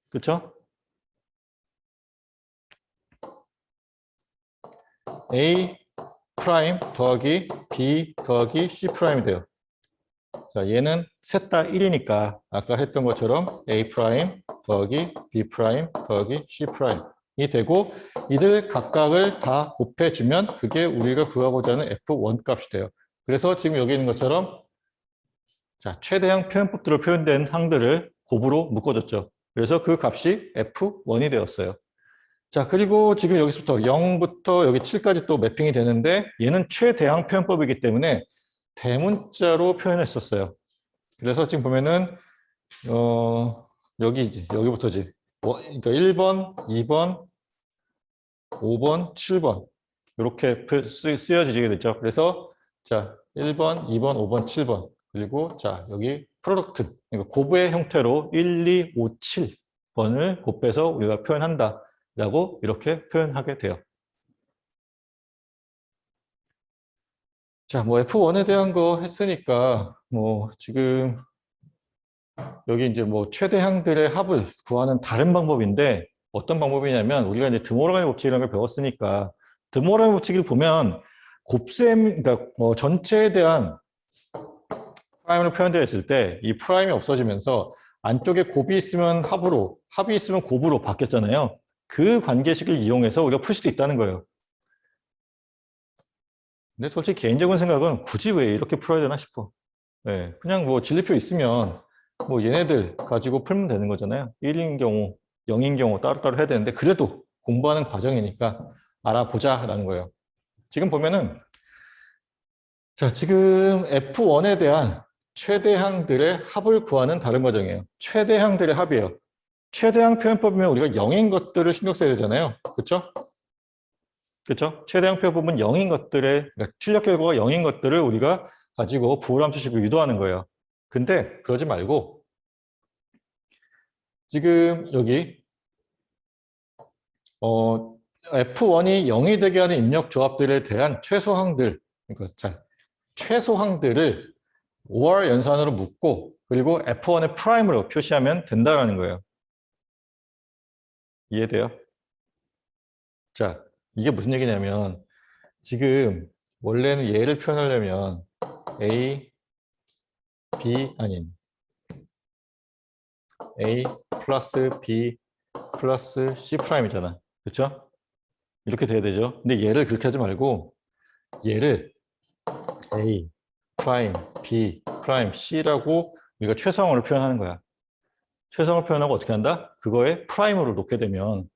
그쵸? A 프라임 더하기 B 더하기 C'이 돼요. 자, 얘는 셋 다 1이니까 아까 했던 것처럼 A 프라임 더하기 B 프라임 더하기 C'이 되고 이들 각각을 다 곱해주면 그게 우리가 구하고자 하는 F1 값이 돼요. 그래서 지금 여기 있는 것처럼 자, 최대항 표현법대로 표현된 항들을 곱으로 묶어줬죠. 그래서 그 값이 F1이 되었어요. 자, 그리고 지금 여기서부터 0부터 여기 7까지 또 매핑이 되는데 얘는 최대항 표현법이기 때문에 대문자로 표현했었어요. 그래서 지금 보면은 여기부터지. 그러니까 1번, 2번, 5번, 7번 이렇게 쓰여지게 됐죠. 그래서 자, 1번, 2번, 5번, 7번 그리고 자, 여기 프로덕트 그러니까 곱의 형태로 1, 2, 5, 7번을 곱해서 우리가 표현한다 라고 이렇게 표현하게 돼요. 자, 뭐 F1에 대한 거 했으니까 뭐 지금 여기 이제 뭐 최대항들의 합을 구하는 다른 방법인데 어떤 방법이냐면 우리가 이제 드모라간의 법칙이라는 걸 배웠으니까 드모라간의 법칙을 보면 곱셈, 그러니까 전체에 대한 프라임으로 표현되어 있을 때 이 프라임이 없어지면서 안쪽에 곱이 있으면 합으로, 합이 있으면 곱으로 바뀌었잖아요. 그 관계식을 이용해서 우리가 풀 수도 있다는 거예요. 근데 솔직히 개인적인 생각은 굳이 왜 이렇게 풀어야 되나 싶어. 네, 그냥 뭐 진리표 있으면 뭐 얘네들 가지고 풀면 되는 거잖아요. 1인 경우, 0인 경우 따로따로 해야 되는데 그래도 공부하는 과정이니까 알아보자라는 거예요. 지금 보면은 자, 지금 F1에 대한 최대항들의 합을 구하는 다른 과정이에요. 최대항들의 합이에요. 최대항 표현법이면 우리가 0인 것들을 신경 써야 되잖아요. 그렇죠? 그렇죠? 최대항 표현법은 0인 것들의, 그러니까 출력 결과가 0인 것들을 우리가 가지고 부호함수식을 유도하는 거예요. 근데 그러지 말고 지금 여기 F1이 0이 되게 하는 입력 조합들에 대한 최소항들, 그러니까 자, 최소항들을 5월 연산으로 묶고 그리고 F1의 프라임으로 표시하면 된다라는 거예요. 이해돼요? 자, 이게 무슨 얘기냐면 지금 원래는 얘를 표현하려면 A, B 아닌 A 플러스 B 플러스 C 프라임이잖아. 그렇죠? 이렇게 돼야 되죠. 근데 얘를 그렇게 하지 말고 얘를 A 프라임, B 프라임, C라고 우리가 최소항으로 표현하는 거야. 최소항을 표현하고 어떻게 한다? 그거에 프라임으로 놓게 되면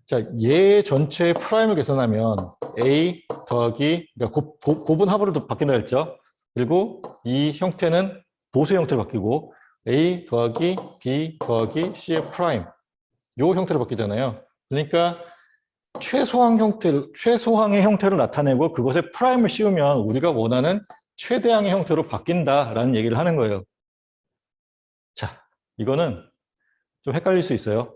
자, 얘 전체의 프라임을 계산하면 A 더하기 그러니까 곱은 합으로 바뀐다 했죠. 그리고 이 형태는 보수 형태로 바뀌고 A 더하기 B 더하기 C의 프라임 요 형태로 바뀌잖아요. 그러니까 최소항의 형태로 나타내고 그것에 프라임을 씌우면 우리가 원하는 최대항의 형태로 바뀐다라는 얘기를 하는 거예요. 자, 이거는 좀 헷갈릴 수 있어요.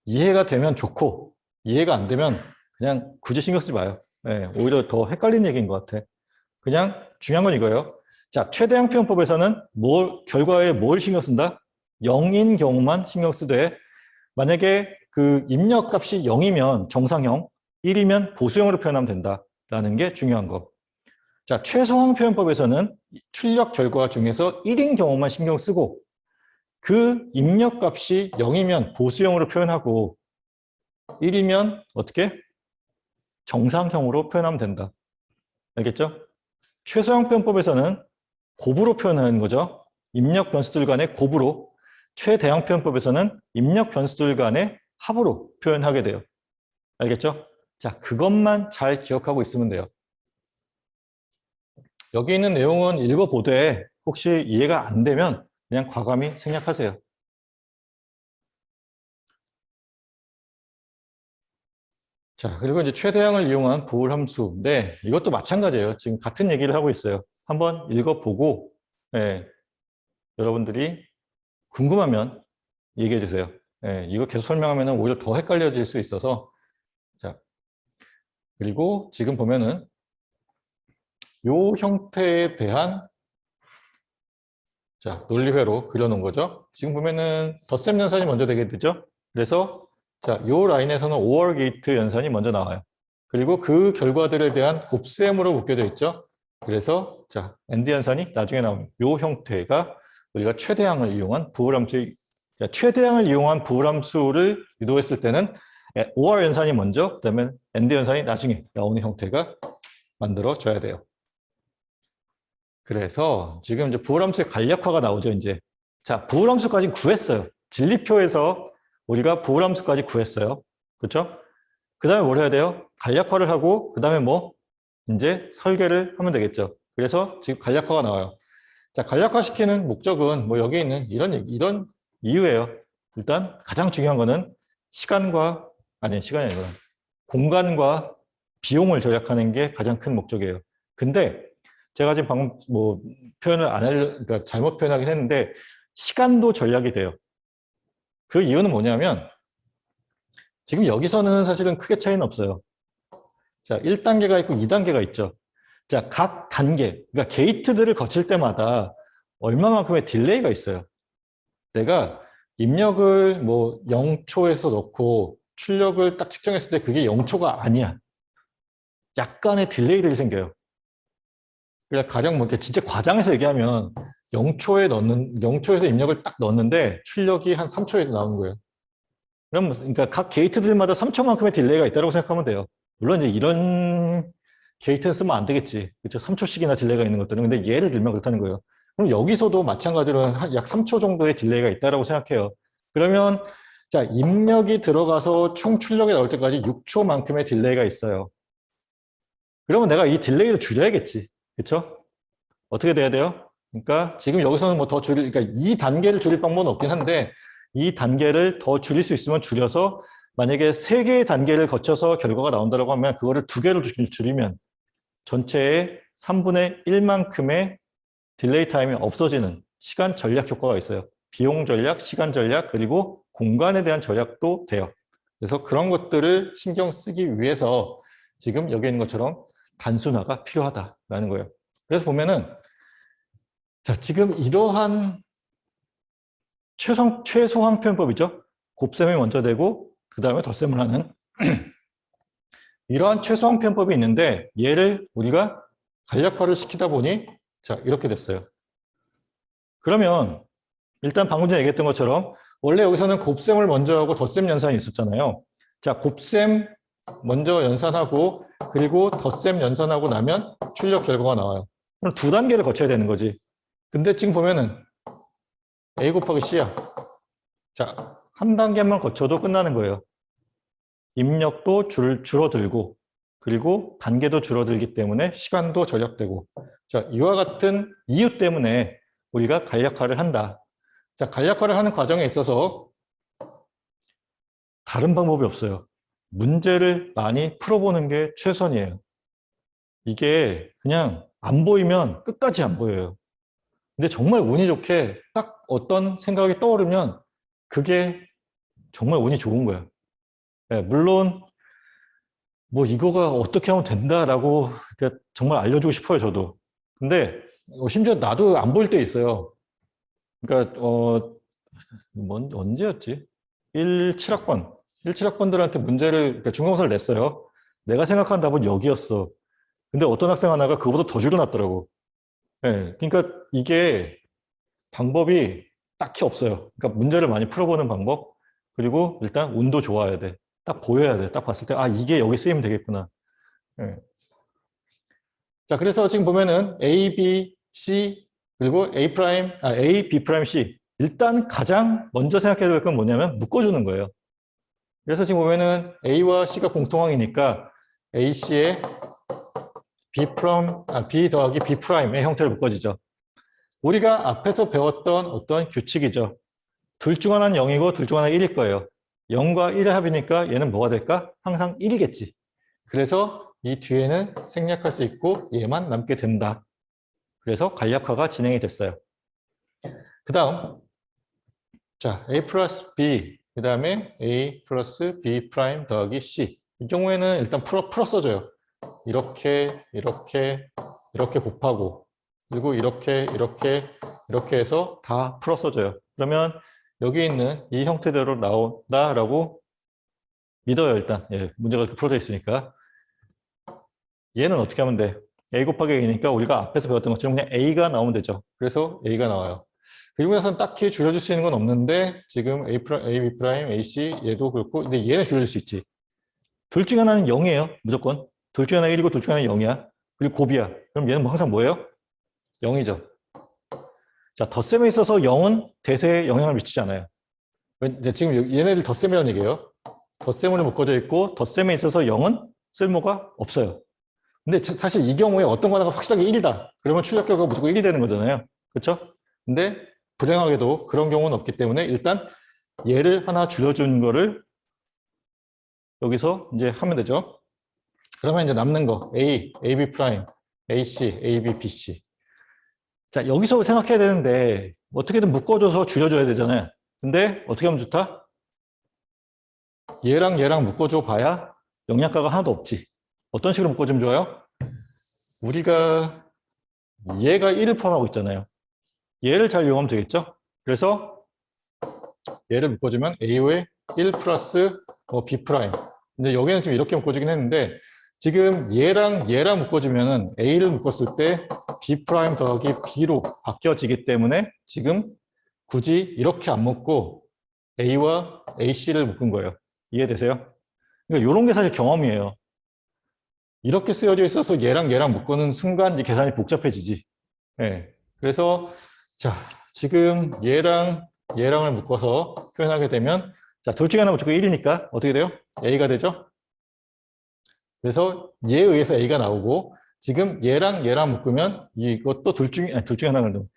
이해가 되면 좋고 이해가 안 되면 그냥 굳이 신경 쓰지 마요. 네, 오히려 더 헷갈리는 얘기인 것 같아. 그냥 중요한 건 이거예요. 자, 최대항 표현법에서는 결과에 뭘 신경 쓴다? 0인 경우만 신경 쓰되 만약에 그 입력값이 0이면 정상형, 1이면 보수형으로 표현하면 된다라는 게 중요한 거. 자, 최소항 표현법에서는 출력 결과 중에서 1인 경우만 신경 쓰고 그 입력값이 0이면 보수형으로 표현하고 1이면 어떻게? 정상형으로 표현하면 된다. 알겠죠? 최소형 표현법에서는 곱으로 표현하는 거죠. 입력 변수들 간의 곱으로. 최대항 표현법에서는 입력 변수들 간의 합으로 표현하게 돼요. 알겠죠? 자, 그것만 잘 기억하고 있으면 돼요. 여기 있는 내용은 읽어보되 혹시 이해가 안 되면 그냥 과감히 생략하세요. 자, 그리고 이제 최대항을 이용한 부호함수인데 이것도 마찬가지예요. 지금 같은 얘기를 하고 있어요. 한번 읽어보고 여러분들이 궁금하면 얘기해 주세요. 이거 계속 설명하면 오히려 더 헷갈려질 수 있어서 자, 그리고 지금 보면은 요 형태에 대한 자, 논리회로 그려놓은 거죠. 지금 보면은 덧셈 연산이 먼저 되게 되죠. 그래서 자, 요 라인에서는 5월 게이트 연산이 먼저 나와요. 그리고 그 결과들에 대한 곱셈으로 묶여져 있죠. 그래서 자, 엔드 연산이 나중에 나오는 요 형태가 우리가 최대항을 이용한 부호함수 최대항을 이용한 부호함수를 유도했을 때는 5월 연산이 먼저 그다음에 엔드 연산이 나중에 나오는 형태가 만들어져야 돼요. 그래서 지금 이제 부호함수의 간략화가 나오죠, 이제. 자, 부호함수까지 구했어요. 진리표에서 우리가 부호함수까지 구했어요. 그렇죠? 그 다음에 뭘 해야 돼요? 간략화를 하고 그 다음에 뭐 이제 설계를 하면 되겠죠. 그래서 지금 간략화가 나와요. 자, 간략화시키는 목적은 뭐 여기 있는 이런 이유예요. 일단 가장 중요한 거는 시간이 아니라 공간과 비용을 절약하는 게 가장 큰 목적이에요. 근데 제가 지금 방금 뭐 표현을 그러니까 잘못 표현하긴 했는데 시간도 전략이 돼요. 그 이유는 뭐냐면 지금 여기서는 사실은 크게 차이는 없어요. 자, 1단계가 있고 2단계가 있죠. 자, 각 단계, 그러니까 게이트들을 거칠 때마다 얼마만큼의 딜레이가 있어요. 내가 입력을 뭐 0초에서 넣고 출력을 딱 측정했을 때 그게 0초가 아니야. 약간의 딜레이들이 생겨요. 그러니까 가령 뭐 이렇게 진짜 과장해서 얘기하면 0초에서 입력을 딱 넣었는데 출력이 한 3초에 나오는 거예요. 그럼 그러니까 각 게이트들마다 3초만큼의 딜레이가 있다고 생각하면 돼요. 물론 이제 이런 게이트는 쓰면 안 되겠지. 그렇죠? 3초씩이나 딜레이가 있는 것들은. 근데 예를 들면 그렇다는 거예요. 그럼 여기서도 마찬가지로 약 3초 정도의 딜레이가 있다고 생각해요. 그러면 자, 입력이 들어가서 총 출력이 나올 때까지 6초만큼의 딜레이가 있어요. 그러면 내가 이 딜레이를 줄여야겠지. 그렇죠? 어떻게 돼야 돼요? 그러니까 지금 여기서는 뭐 더 줄일, 그러니까 이 단계를 줄일 방법은 없긴 한데 이 단계를 더 줄일 수 있으면 줄여서 만약에 3개의 단계를 거쳐서 결과가 나온다고 하면 그거를 2개로 줄이면 전체의 3분의 1만큼의 딜레이 타임이 없어지는 시간 절약 효과가 있어요. 비용 절약, 시간 절약, 그리고 공간에 대한 절약도 돼요. 그래서 그런 것들을 신경 쓰기 위해서 지금 여기 있는 것처럼 단순화가 필요하다라는 거예요. 그래서 보면은 자, 지금 이러한 최소한 표현법이죠. 곱셈이 먼저 되고 그 다음에 덧셈을 하는 이러한 최소한 표현법이 있는데 얘를 우리가 간략화를 시키다 보니 자, 이렇게 됐어요. 그러면 일단 방금 전에 얘기했던 것처럼 원래 여기서는 곱셈을 먼저 하고 덧셈 연산이 있었잖아요. 자, 곱셈 먼저 연산하고 그리고 덧셈 연산하고 나면 출력 결과가 나와요. 그럼 2단계를 거쳐야 되는 거지. 근데 지금 보면은 A 곱하기 C야. 자, 한 단계만 거쳐도 끝나는 거예요. 입력도 줄어들고 그리고 단계도 줄어들기 때문에 시간도 절약되고 자, 이와 같은 이유 때문에 우리가 간략화를 한다. 자, 간략화를 하는 과정에 있어서 다른 방법이 없어요. 문제를 많이 풀어보는 게 최선이에요. 이게 그냥 안 보이면 끝까지 안 보여요. 근데 정말 운이 좋게 딱 어떤 생각이 떠오르면 그게 정말 운이 좋은 거예요. 네, 물론 뭐 이거가 어떻게 하면 된다라고 정말 알려주고 싶어요, 저도. 근데 심지어 나도 안 보일 때 있어요. 그러니까 언제였지? 17학번. 17학번들한테 문제를 그러니까 중간고사를 냈어요. 내가 생각한 답은 여기였어. 근데 어떤 학생 하나가 그거보다 더 줄여놨더라고. 네, 그러니까 이게 방법이 딱히 없어요. 그러니까 문제를 많이 풀어보는 방법. 그리고 일단 운도 좋아야 돼. 딱 보여야 돼. 딱 봤을 때, 아, 이게 여기 쓰이면 되겠구나. 네. 자, 그래서 지금 보면은 A, B, C, 그리고 A, B 프라임, C. 일단 가장 먼저 생각해야 될 건 뭐냐면 묶어주는 거예요. 그래서 지금 보면은 A와 C가 공통항이니까 AC의 B 더하기 B 프라임의 형태를 묶어지죠. 우리가 앞에서 배웠던 어떤 규칙이죠. 둘 중 하나는 0이고 둘 중 하나는 1일 거예요. 0과 1의 합이니까 얘는 뭐가 될까? 항상 1이겠지. 그래서 이 뒤에는 생략할 수 있고 얘만 남게 된다. 그래서 간략화가 진행이 됐어요. 그 다음 자 A 플러스 B 그 다음에 A 플러스 B 프라임 더하기 C 이 경우에는 일단 풀어 써줘요. 이렇게 곱하고 그리고 이렇게 해서 다 풀어 써줘요. 그러면 여기 있는 이 형태대로 나온다라고 믿어요. 일단 예, 문제가 이렇게 풀어져 있으니까 얘는 어떻게 하면 돼? A 곱하기 A니까 우리가 앞에서 배웠던 것처럼 그냥 A가 나오면 되죠. 그래서 A가 나와요. 그리고 나서는 딱히 줄여줄 수 있는 건 없는데 지금 A, B 프라임, AC 얘도 그렇고 근데 얘는 줄여줄 수 있지. 둘 중에 하나는 0이에요. 무조건. 둘 중에 하나 1이고 둘 중에 하나 0이야. 그리고 곱이야. 그럼 얘는 뭐 항상 뭐예요? 0이죠. 자, 덧셈에 있어서 0은 대세에 영향을 미치지 않아요. 지금 얘네들 덧셈이라는 얘기예요. 덧셈으로 묶어져 있고 덧셈에 있어서 0은 쓸모가 없어요. 근데 사실 이 경우에 어떤 거 하나가 확실하게 1이다. 그러면 출력 결과가 무조건 1이 되는 거잖아요. 그렇죠? 근데 불행하게도 그런 경우는 없기 때문에 일단 얘를 하나 줄여준 거를 여기서 이제 하면 되죠. 그러면 이제 남는 거 A, AB 프라임, AC, AB, BC. 자, 여기서 생각해야 되는데 어떻게든 묶어줘서 줄여줘야 되잖아요. 근데 어떻게 하면 좋다? 얘랑 묶어줘 봐야 영양가가 하나도 없지. 어떤 식으로 묶어주면 좋아요? 우리가 얘가 1을 포함하고 있잖아요. 얘를 잘 이용하면 되겠죠? 그래서 얘를 묶어주면 A의 1 플러스 B 프라임. 근데 여기는 지금 이렇게 묶어주긴 했는데 지금 얘랑 묶어주면은 A를 묶었을 때 B 프라임 더하기 B로 바뀌어지기 때문에 지금 굳이 이렇게 안 묶고 A와 AC를 묶은 거예요. 이해되세요? 그러니까 이런 게 사실 경험이에요. 이렇게 쓰여져 있어서 얘랑 묶는 순간 이제 계산이 복잡해지지. 예. 그래서 자, 지금 얘랑을 묶어서 표현하게 되면 자, 둘 중에 하나 무조건 1이니까 어떻게 돼요? A가 되죠? 그래서 얘에 의해서 A가 나오고 지금 얘랑 묶으면 이것도 둘 중에 하나는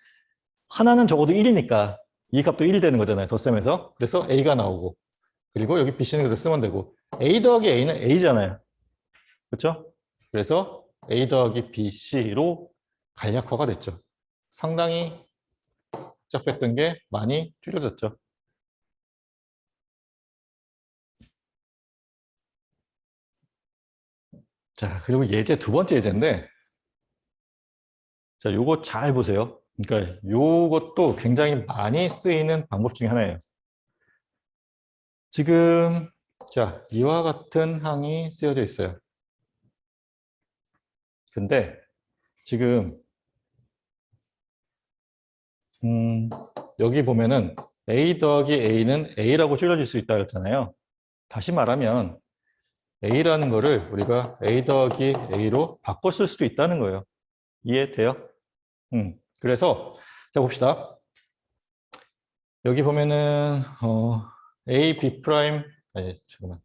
하나는 적어도 1이니까 이 값도 1이 되는 거잖아요. 덧셈에서. 그래서 A가 나오고 그리고 여기 BC는 그대로 쓰면 되고 A 더하기 A는 A잖아요. 그렇죠? 그래서 A 더하기 BC로 간략화가 됐죠. 상당히 복잡했던 게 많이 줄여졌죠. 자, 그리고 예제 두 번째 예제인데 자, 요거 잘 보세요. 그러니까 요것도 굉장히 많이 쓰이는 방법 중에 하나예요. 지금 자, 이와 같은 항이 쓰여져 있어요. 근데 지금 여기 보면은 A 더하기 A는 A라고 줄여질 수 있다 했잖아요. 다시 말하면 A라는 거를 우리가 A 더하기 A로 바꿔 쓸 수도 있다는 거예요. 이해돼요? 그래서 자 봅시다. 여기 보면은 A, B 프라임 아니 잠깐만.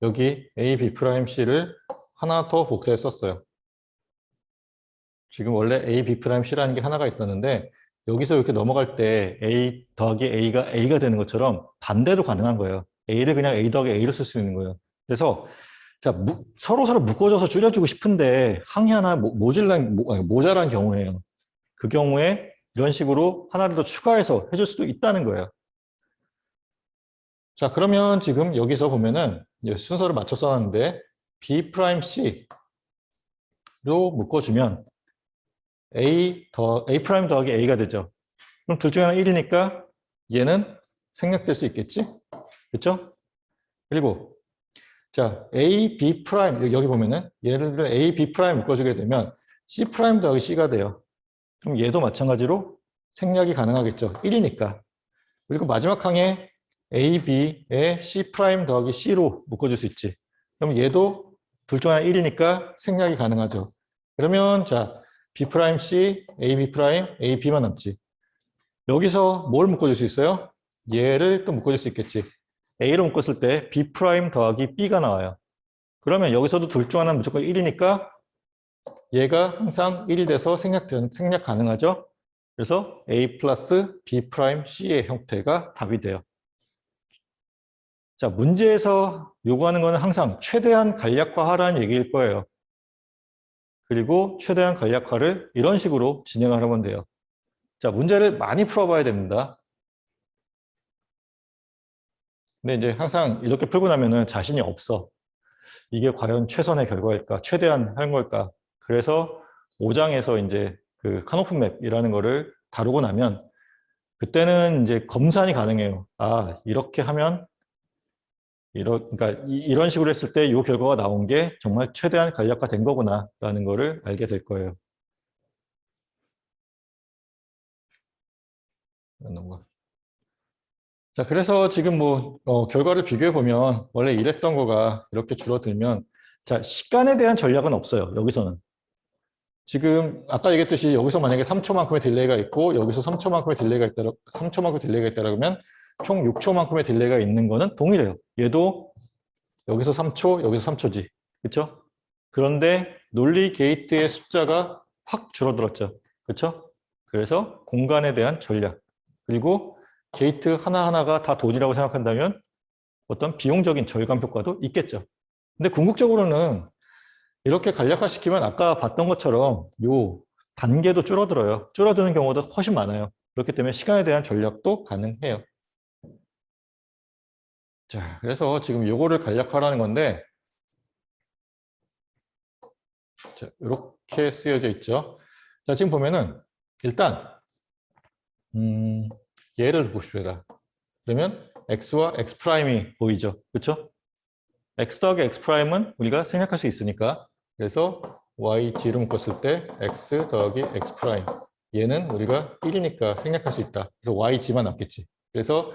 여기 A, B 프라임 C를 하나 더 복사해 썼어요. 지금 원래 A, B 프라임 C라는 게 하나가 있었는데 여기서 이렇게 넘어갈 때 A 더하기 A가 되는 것처럼 반대로 가능한 거예요. A를 그냥 A 더하기 A로 쓸 수 있는 거예요. 그래서 자 서로 묶어줘서 줄여주고 싶은데 항이 하나 모자란 경우에요. 그 경우에 이런 식으로 하나를 더 추가해서 해줄 수도 있다는 거예요. 자, 그러면 지금 여기서 보면은 순서를 맞춰 써놨는데 B 프라임 C로 묶어주면 A 프라임 더하기 A가 되죠. 그럼 둘 중에 하나 1이니까 얘는 생략될 수 있겠지? 그렇죠? 그리고 자, A, B 프라임 여기 보면은 예를 들어 A, B 프라임 묶어주게 되면 C 프라임 더하기 C가 돼요. 그럼 얘도 마찬가지로 생략이 가능하겠죠. 1이니까. 그리고 마지막 항에 A, B에 C 프라임 더하기 C로 묶어줄 수 있지. 그럼 얘도 둘 중 하나 1이니까 생략이 가능하죠. 그러면 자, B 프라임 C, A, B 프라임, A, B만 남지. 여기서 뭘 묶어줄 수 있어요? 얘를 또 묶어줄 수 있겠지. A로 묶었을 때 B 프라임 더하기 B가 나와요. 그러면 여기서도 둘 중 하나는 무조건 1이니까 얘가 항상 1이 돼서 생략 가능하죠. 그래서 A 플러스 B 프라임 C의 형태가 답이 돼요. 자, 문제에서 요구하는 거는 항상 최대한 간략화하라는 얘기일 거예요. 그리고 최대한 간략화를 이런 식으로 진행을 하면 돼요. 자, 문제를 많이 풀어봐야 됩니다. 근데 이제 항상 이렇게 풀고 나면은 자신이 없어. 이게 과연 최선의 결과일까? 최대한 하는 걸까? 그래서 5장에서 이제 그 카노프 맵이라는 거를 다루고 나면 그때는 이제 검산이 가능해요. 아, 이렇게 하면 그러니까 이런 식으로 했을 때 이 결과가 나온 게 정말 최대한 간략화된 거구나라는 거를 알게 될 거예요. 자, 그래서 지금 뭐 결과를 비교해 보면 원래 이랬던 거가 이렇게 줄어들면 자, 시간에 대한 전략은 없어요. 여기서는. 지금 아까 얘기했듯이 여기서 만약에 3초만큼의 딜레이가 있고 여기서 3초만큼의 딜레이가 있다, 3초만큼의 딜레이가 있다 그러면 총 6초만큼의 딜레이가 있는 거는 동일해요. 얘도 여기서 3초, 여기서 3초지. 그렇죠? 그런데 논리 게이트의 숫자가 확 줄어들었죠. 그렇죠? 그래서 공간에 대한 전략. 그리고 게이트 하나하나가 다 돈이라고 생각한다면 어떤 비용적인 절감 효과도 있겠죠. 근데 궁극적으로는 이렇게 간략화시키면 아까 봤던 것처럼 요 단계도 줄어들어요. 줄어드는 경우도 훨씬 많아요. 그렇기 때문에 시간에 대한 전략도 가능해요. 자, 그래서 지금 요거를 간략화라는 건데 자, 이렇게 쓰여져 있죠. 자, 지금 보면은 일단 얘를 보십시오. 그러면 x와 x 프라임이 보이죠. 그렇죠? x 더하기 x 프라임은 우리가 생략할 수 있으니까. 그래서 yg로 묶었을 때 x 더하기 x 프라임. 얘는 우리가 1이니까 생략할 수 있다. 그래서 yg만 남겠지. 그래서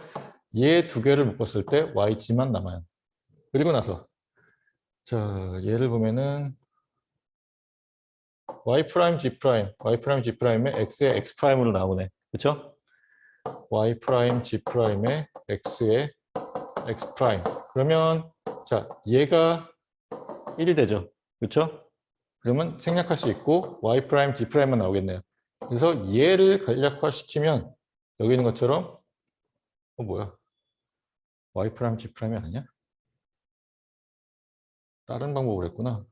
얘 두 개를 묶었을 때 yg만 남아요. 그리고 나서 자, 얘를 보면은 y 프라임 g 프라임, y 프라임 g 프라임의 x의 x 프라임으로 나오네. 그렇죠? y 프라임 g 프라임의 x의 x 프라임. 그러면 자, 얘가 1이 되죠. 그렇죠? 그러면 생략할 수 있고 y 프라임 g 프라임만 나오겠네요. 그래서 얘를 간략화시키면 여기 있는 것처럼 뭐야? y 프라임 g 프라임이 아니야? 다른 방법을 했구나.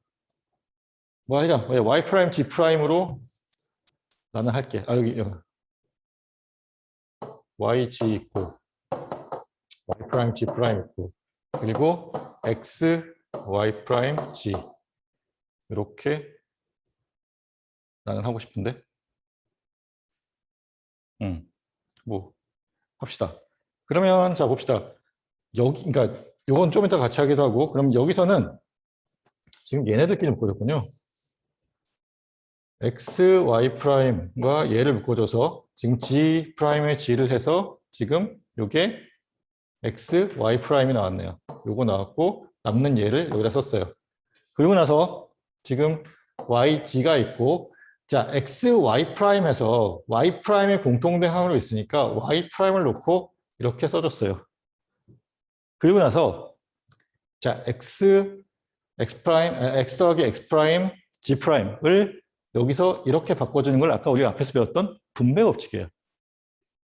뭐 하자. y 프라임 g 프라임으로 나는 할게. 아 여기 yg 있고 y 프라임 g 프라임 있고 그리고 x y 프라임 g 이렇게 나는 하고 싶은데 뭐 합시다. 그러면 자 봅시다. 여기 그러니까 요건 좀 이따 같이 하기도 하고 그럼 여기서는 지금 얘네들끼리 묶어줬군요. x y 프라임과 얘를 묶어줘서 지금 g 프라임에 g를 해서 지금 요게 x y 프라임이 나왔네요. 요거 나왔고 남는 얘를 여기다 썼어요. 그리고 나서 지금 yg가 있고 자 x y 프라임에서 y 프라임의 공통된 항으로 있으니까 y 프라임을 놓고 이렇게 써줬어요. 그리고 나서 자 x 프라임 x 더하기 x 프라임 g 프라임을 여기서 이렇게 바꿔주는 걸 아까 우리가 앞에서 배웠던 분배 법칙이에요.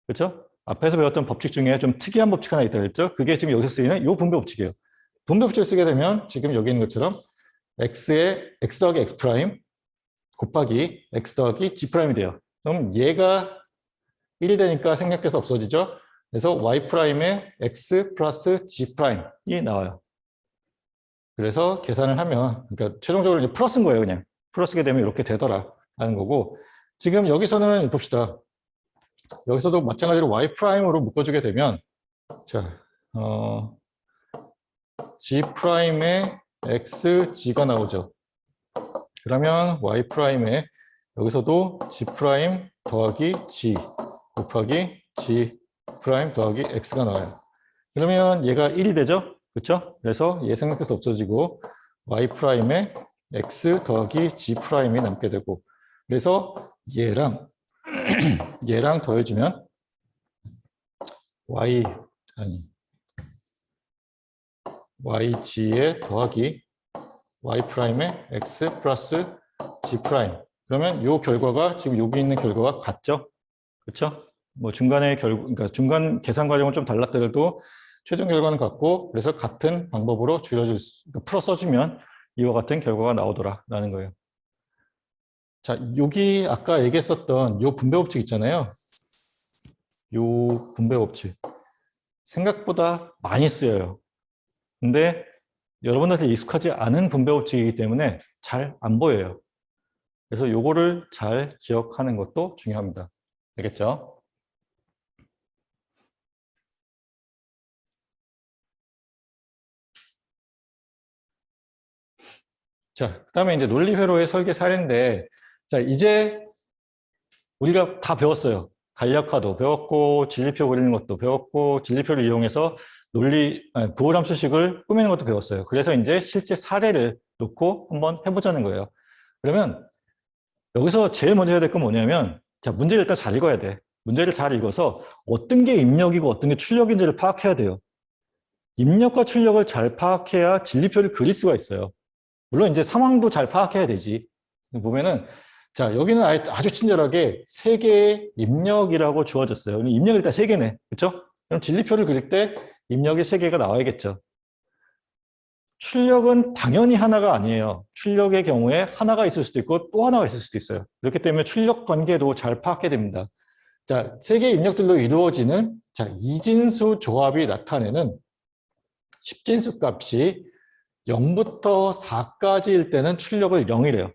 그렇죠? 앞에서 배웠던 법칙 중에 좀 특이한 법칙 하나 있다 그랬죠? 그게 지금 여기서 쓰이는 이 분배 법칙이에요. 분배 법칙을 쓰게 되면 지금 여기 있는 것처럼 x의 x 더하기 x 프라임 곱하기 x 더하기 g 프라임이 돼요. 그럼 얘가 1이 되니까 생략돼서 없어지죠? 그래서 y 프라임의 x 플러스 g 프라임이 나와요. 그래서 계산을 하면 그러니까 최종적으로 이제 플러스인 거예요. 그냥 플러스게 되면 이렇게 되더라 하는 거고 지금 여기서는 봅시다. 여기서도 마찬가지로 y 프라임으로 묶어주게 되면 자 g 프라임의 x g가 나오죠. 그러면 y 프라임에 여기서도 g 프라임 더하기 g 곱하기 g 프라임 더하기 x가 나와요. 그러면 얘가 1이 되죠? 그렇죠? 그래서 얘 생략해서 없어지고 y 프라임에 x 더하기 g 프라임이 남게 되고 그래서 얘랑 얘랑 더해주면 yg에 더하기 y 프라임의 x 플러스 g 프라임. 그러면 이 결과가 지금 여기 있는 결과가 같죠? 그렇죠? 뭐 중간에 그러니까 중간 계산 과정은 좀 달랐더라도 최종 결과는 같고 그래서 같은 방법으로 그러니까 풀어 써주면 이와 같은 결과가 나오더라라는 거예요. 자, 여기 아까 얘기했었던 이 분배 법칙 있잖아요. 이 분배 법칙 생각보다 많이 쓰여요. 근데 여러분들한테 익숙하지 않은 분배 법칙이기 때문에 잘 안 보여요. 그래서 요거를 잘 기억하는 것도 중요합니다. 알겠죠? 자, 그 다음에 이제 논리회로의 설계 사례인데, 자, 이제 우리가 다 배웠어요. 간략화도 배웠고, 진리표 그리는 것도 배웠고, 진리표를 이용해서 부호함수식을 꾸미는 것도 배웠어요. 그래서 이제 실제 사례를 놓고 한번 해보자는 거예요. 그러면 여기서 제일 먼저 해야 될 건 뭐냐면, 자, 문제를 일단 잘 읽어야 돼. 문제를 잘 읽어서 어떤 게 입력이고 어떤 게 출력인지를 파악해야 돼요. 입력과 출력을 잘 파악해야 진리표를 그릴 수가 있어요. 물론 이제 상황도 잘 파악해야 되지. 보면은 자 여기는 아주 친절하게 3개의 입력이라고 주어졌어요. 입력이 일단 3개네. 그렇죠? 그럼 진리표를 그릴 때 입력이 3개가 나와야겠죠. 출력은 당연히 하나가 아니에요. 출력의 경우에 하나가 있을 수도 있고 또 하나가 있을 수도 있어요. 그렇기 때문에 출력 관계도 잘 파악해야 됩니다. 자, 3개의 입력들로 이루어지는 자 이진수 조합이 나타내는 10진수 값이 0부터 4까지일 때는 출력을 0이래요.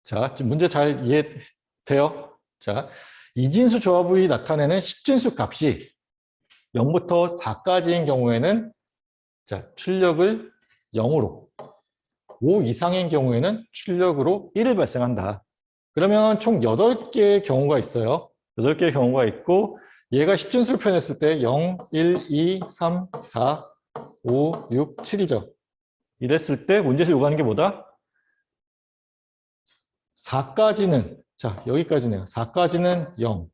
자, 문제 잘 이해돼요? 자, 이진수 조합이 나타내는 10진수 값이 0부터 4까지인 경우에는 자, 출력을 0으로, 5 이상인 경우에는 출력으로 1을 발생한다. 그러면 총 8개의 경우가 있어요. 8개의 경우가 있고 얘가 10진수를 표현했을 때 0, 1, 2, 3, 4, 5, 6, 7이죠. 이랬을 때 문제에서 요구하는 게 뭐다? 4까지는, 자, 여기까지네요. 4까지는 0,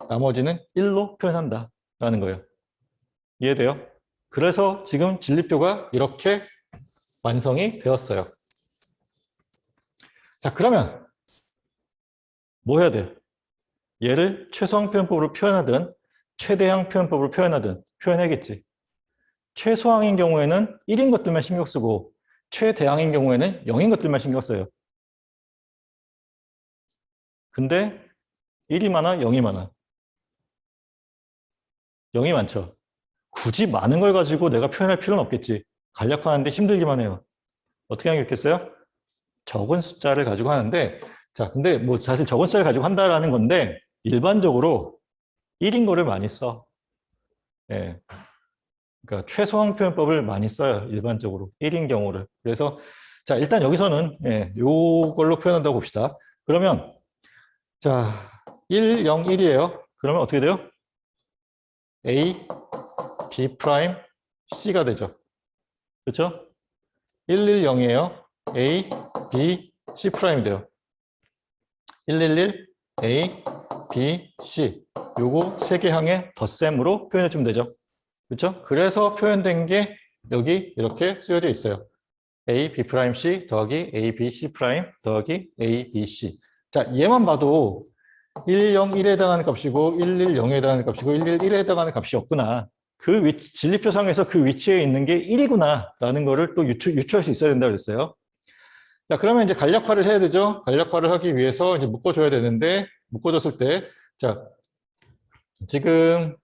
나머지는 1로 표현한다 라는 거예요. 이해돼요? 그래서 지금 진리표가 이렇게 완성이 되었어요. 자, 그러면 뭐 해야 돼? 얘를 최소항 표현법으로 표현하든 최대항 표현법으로 표현하든 표현해야겠지. 최소항인 경우에는 1인 것들만 신경 쓰고 최대항인 경우에는 0인 것들만 신경 써요. 근데 1이 많아, 0이 많아. 0이 많죠. 굳이 많은 걸 가지고 내가 표현할 필요는 없겠지. 간략화하는데 힘들기만 해요. 어떻게 하는 게 좋겠어요? 적은 숫자를 가지고 하는데, 자, 근데 뭐 사실 적은 숫자를 가지고 한다라는 건데 일반적으로 1인 거를 많이 써. 예. 그러니까 최소항 표현법을 많이 써요. 일반적으로 1인 경우를. 그래서 자, 일단 여기서는 예, 요걸로 표현한다고 봅시다. 그러면 자, 1, 0, 1이에요. 그러면 어떻게 돼요? A, B 프라임, C가 되죠. 그렇죠? 1, 1, 0이에요. A, B, C 프라임이 돼요. 1, 1, 1, A, B, C. 요거 세 개 항의 덧셈으로 표현해 주면 되죠. 그렇죠? 그래서 표현된 게 여기 이렇게 쓰여져 있어요. A, B 프라임 C 더하기 A, B, C 프라임 더하기 A, B, C. 자, 얘만 봐도 1, 0, 1에 해당하는 값이고 1, 1, 0에 해당하는 값이고 1, 1, 1에 해당하는 값이 없구나. 그 위치, 진리표상에서 그 위치에 있는 게 1이구나 라는 거를 또 유추할 수 있어야 된다고 그랬어요. 자, 그러면 이제 간략화를 해야 되죠. 간략화를 하기 위해서 이제 묶어줘야 되는데 묶어줬을 때 자, 지금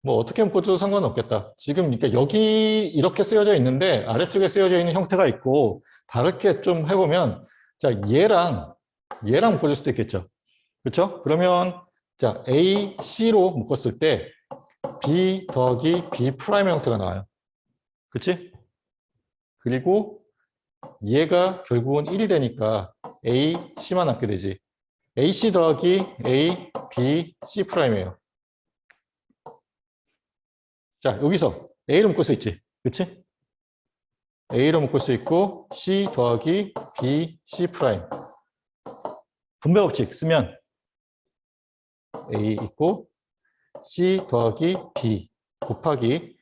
뭐 어떻게 묶어줘도 상관은 없겠다. 지금 그러니까 여기 이렇게 쓰여져 있는데 아래쪽에 쓰여져 있는 형태가 있고 다르게 좀 해보면 자, 얘랑 묶어줄 수도 있겠죠. 그렇죠? 그러면 자, A, C로 묶었을 때 B 더하기 B 프라임 형태가 나와요. 그렇지? 그리고 얘가 결국은 1이 되니까 A, C만 남게 되지. AC 더하기 A, B, C 프라임이에요. 자, 여기서 A로 묶을 수 있지. 그치? A로 묶을 수 있고 C 더하기 B, C 프라임. 분배 법칙 쓰면 A 있고 C 더하기 B 곱하기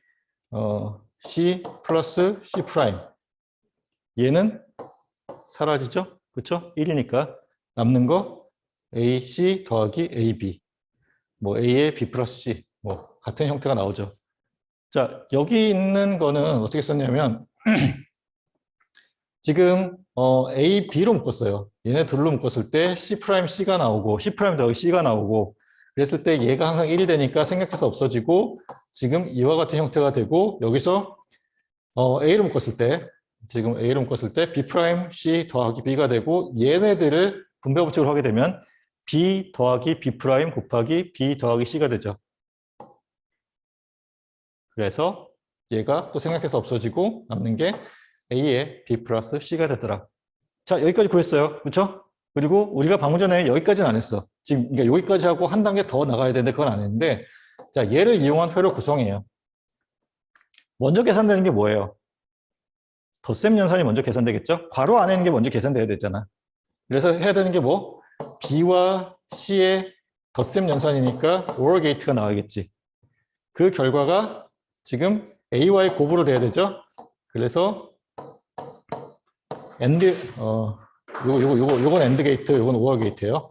C 플러스 C 프라임. 얘는 사라지죠? 그쵸? 1이니까 남는 거 AC 더하기 AB. 뭐 A에 B 플러스 C. 뭐 같은 형태가 나오죠. 자, 여기 있는 거는 어떻게 썼냐면 지금 A, B로 묶었어요. 얘네 둘로 묶었을 때 C 프라임 C가 나오고 C 프라임 더하기 C가 나오고 그랬을 때 얘가 항상 1이 되니까 생략해서 없어지고 지금 이와 같은 형태가 되고 여기서 A로 묶었을 때 지금 A로 묶었을 때 B 프라임 C 더하기 B가 되고 얘네들을 분배 법칙으로 하게 되면 B 더하기 B 프라임 곱하기 B 더하기 C가 되죠. 그래서 얘가 또 생략해서 없어지고 남는 게 A에 B 플러스 C가 되더라. 자, 여기까지 구했어요. 그렇죠? 그리고 우리가 방금 전에 여기까지는 안 했어. 지금 그러니까 여기까지 하고 한 단계 더 나가야 되는데 그건 안 했는데 자, 얘를 이용한 회로 구성이에요. 먼저 계산되는 게 뭐예요? 덧셈 연산이 먼저 계산되겠죠? 괄호 안에 있는 게 먼저 계산돼야 되잖아. 그래서 해야 되는 게 뭐? B와 C의 덧셈 연산이니까 OR 게이트가 나와야겠지. 그 결과가 지금 A와의 곱으로 돼야 되죠? 그래서 요건 엔드 게이트, 요건 OR 게이트예요.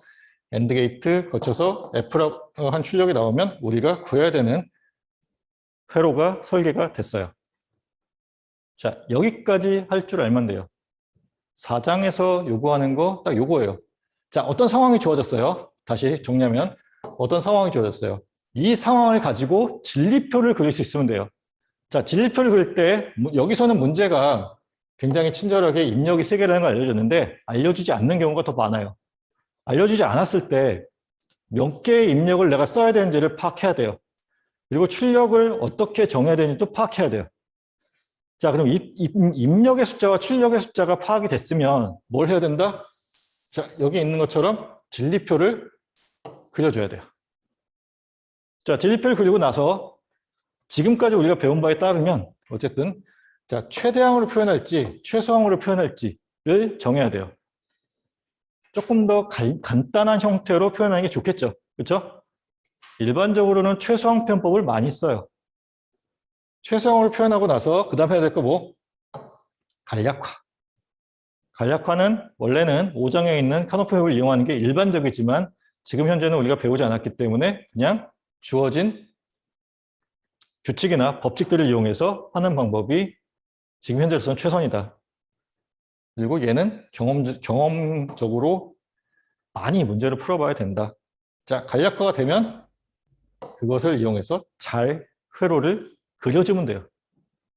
엔드 게이트 거쳐서 F라고 한 출력이 나오면 우리가 구해야 되는 회로가 설계가 됐어요. 자, 여기까지 할 줄 알면 돼요. 4장에서 요구하는 거 딱 요거예요. 자, 어떤 상황이 주어졌어요? 다시 정리하면 어떤 상황이 주어졌어요? 이 상황을 가지고 진리표를 그릴 수 있으면 돼요. 자, 진리표를 그릴 때 여기서는 문제가 굉장히 친절하게 입력이 3개라는 걸 알려줬는데 알려주지 않는 경우가 더 많아요. 알려주지 않았을 때 몇 개의 입력을 내가 써야 되는지를 파악해야 돼요. 그리고 출력을 어떻게 정해야 되는지 또 파악해야 돼요. 자, 그럼 입력의 숫자와 출력의 숫자가 파악이 됐으면 뭘 해야 된다? 자, 여기 있는 것처럼 진리표를 그려줘야 돼요. 자, 진리표를 그리고 나서 지금까지 우리가 배운 바에 따르면 어쨌든 자, 최대항으로 표현할지 최소항으로 표현할지를 정해야 돼요. 조금 더 간단한 형태로 표현하는 게 좋겠죠. 그렇죠? 일반적으로는 최소항 표현법을 많이 써요. 최소항으로 표현하고 나서 그 다음 해야 될 거 뭐? 간략화. 간략화는 원래는 5장에 있는 카노프맵을 이용하는 게 일반적이지만 지금 현재는 우리가 배우지 않았기 때문에 그냥 주어진 규칙이나 법칙들을 이용해서 하는 방법이 지금 현재로서는 최선이다. 그리고 얘는 경험적으로 많이 문제를 풀어봐야 된다. 자, 간략화가 되면 그것을 이용해서 잘 회로를 그려주면 돼요.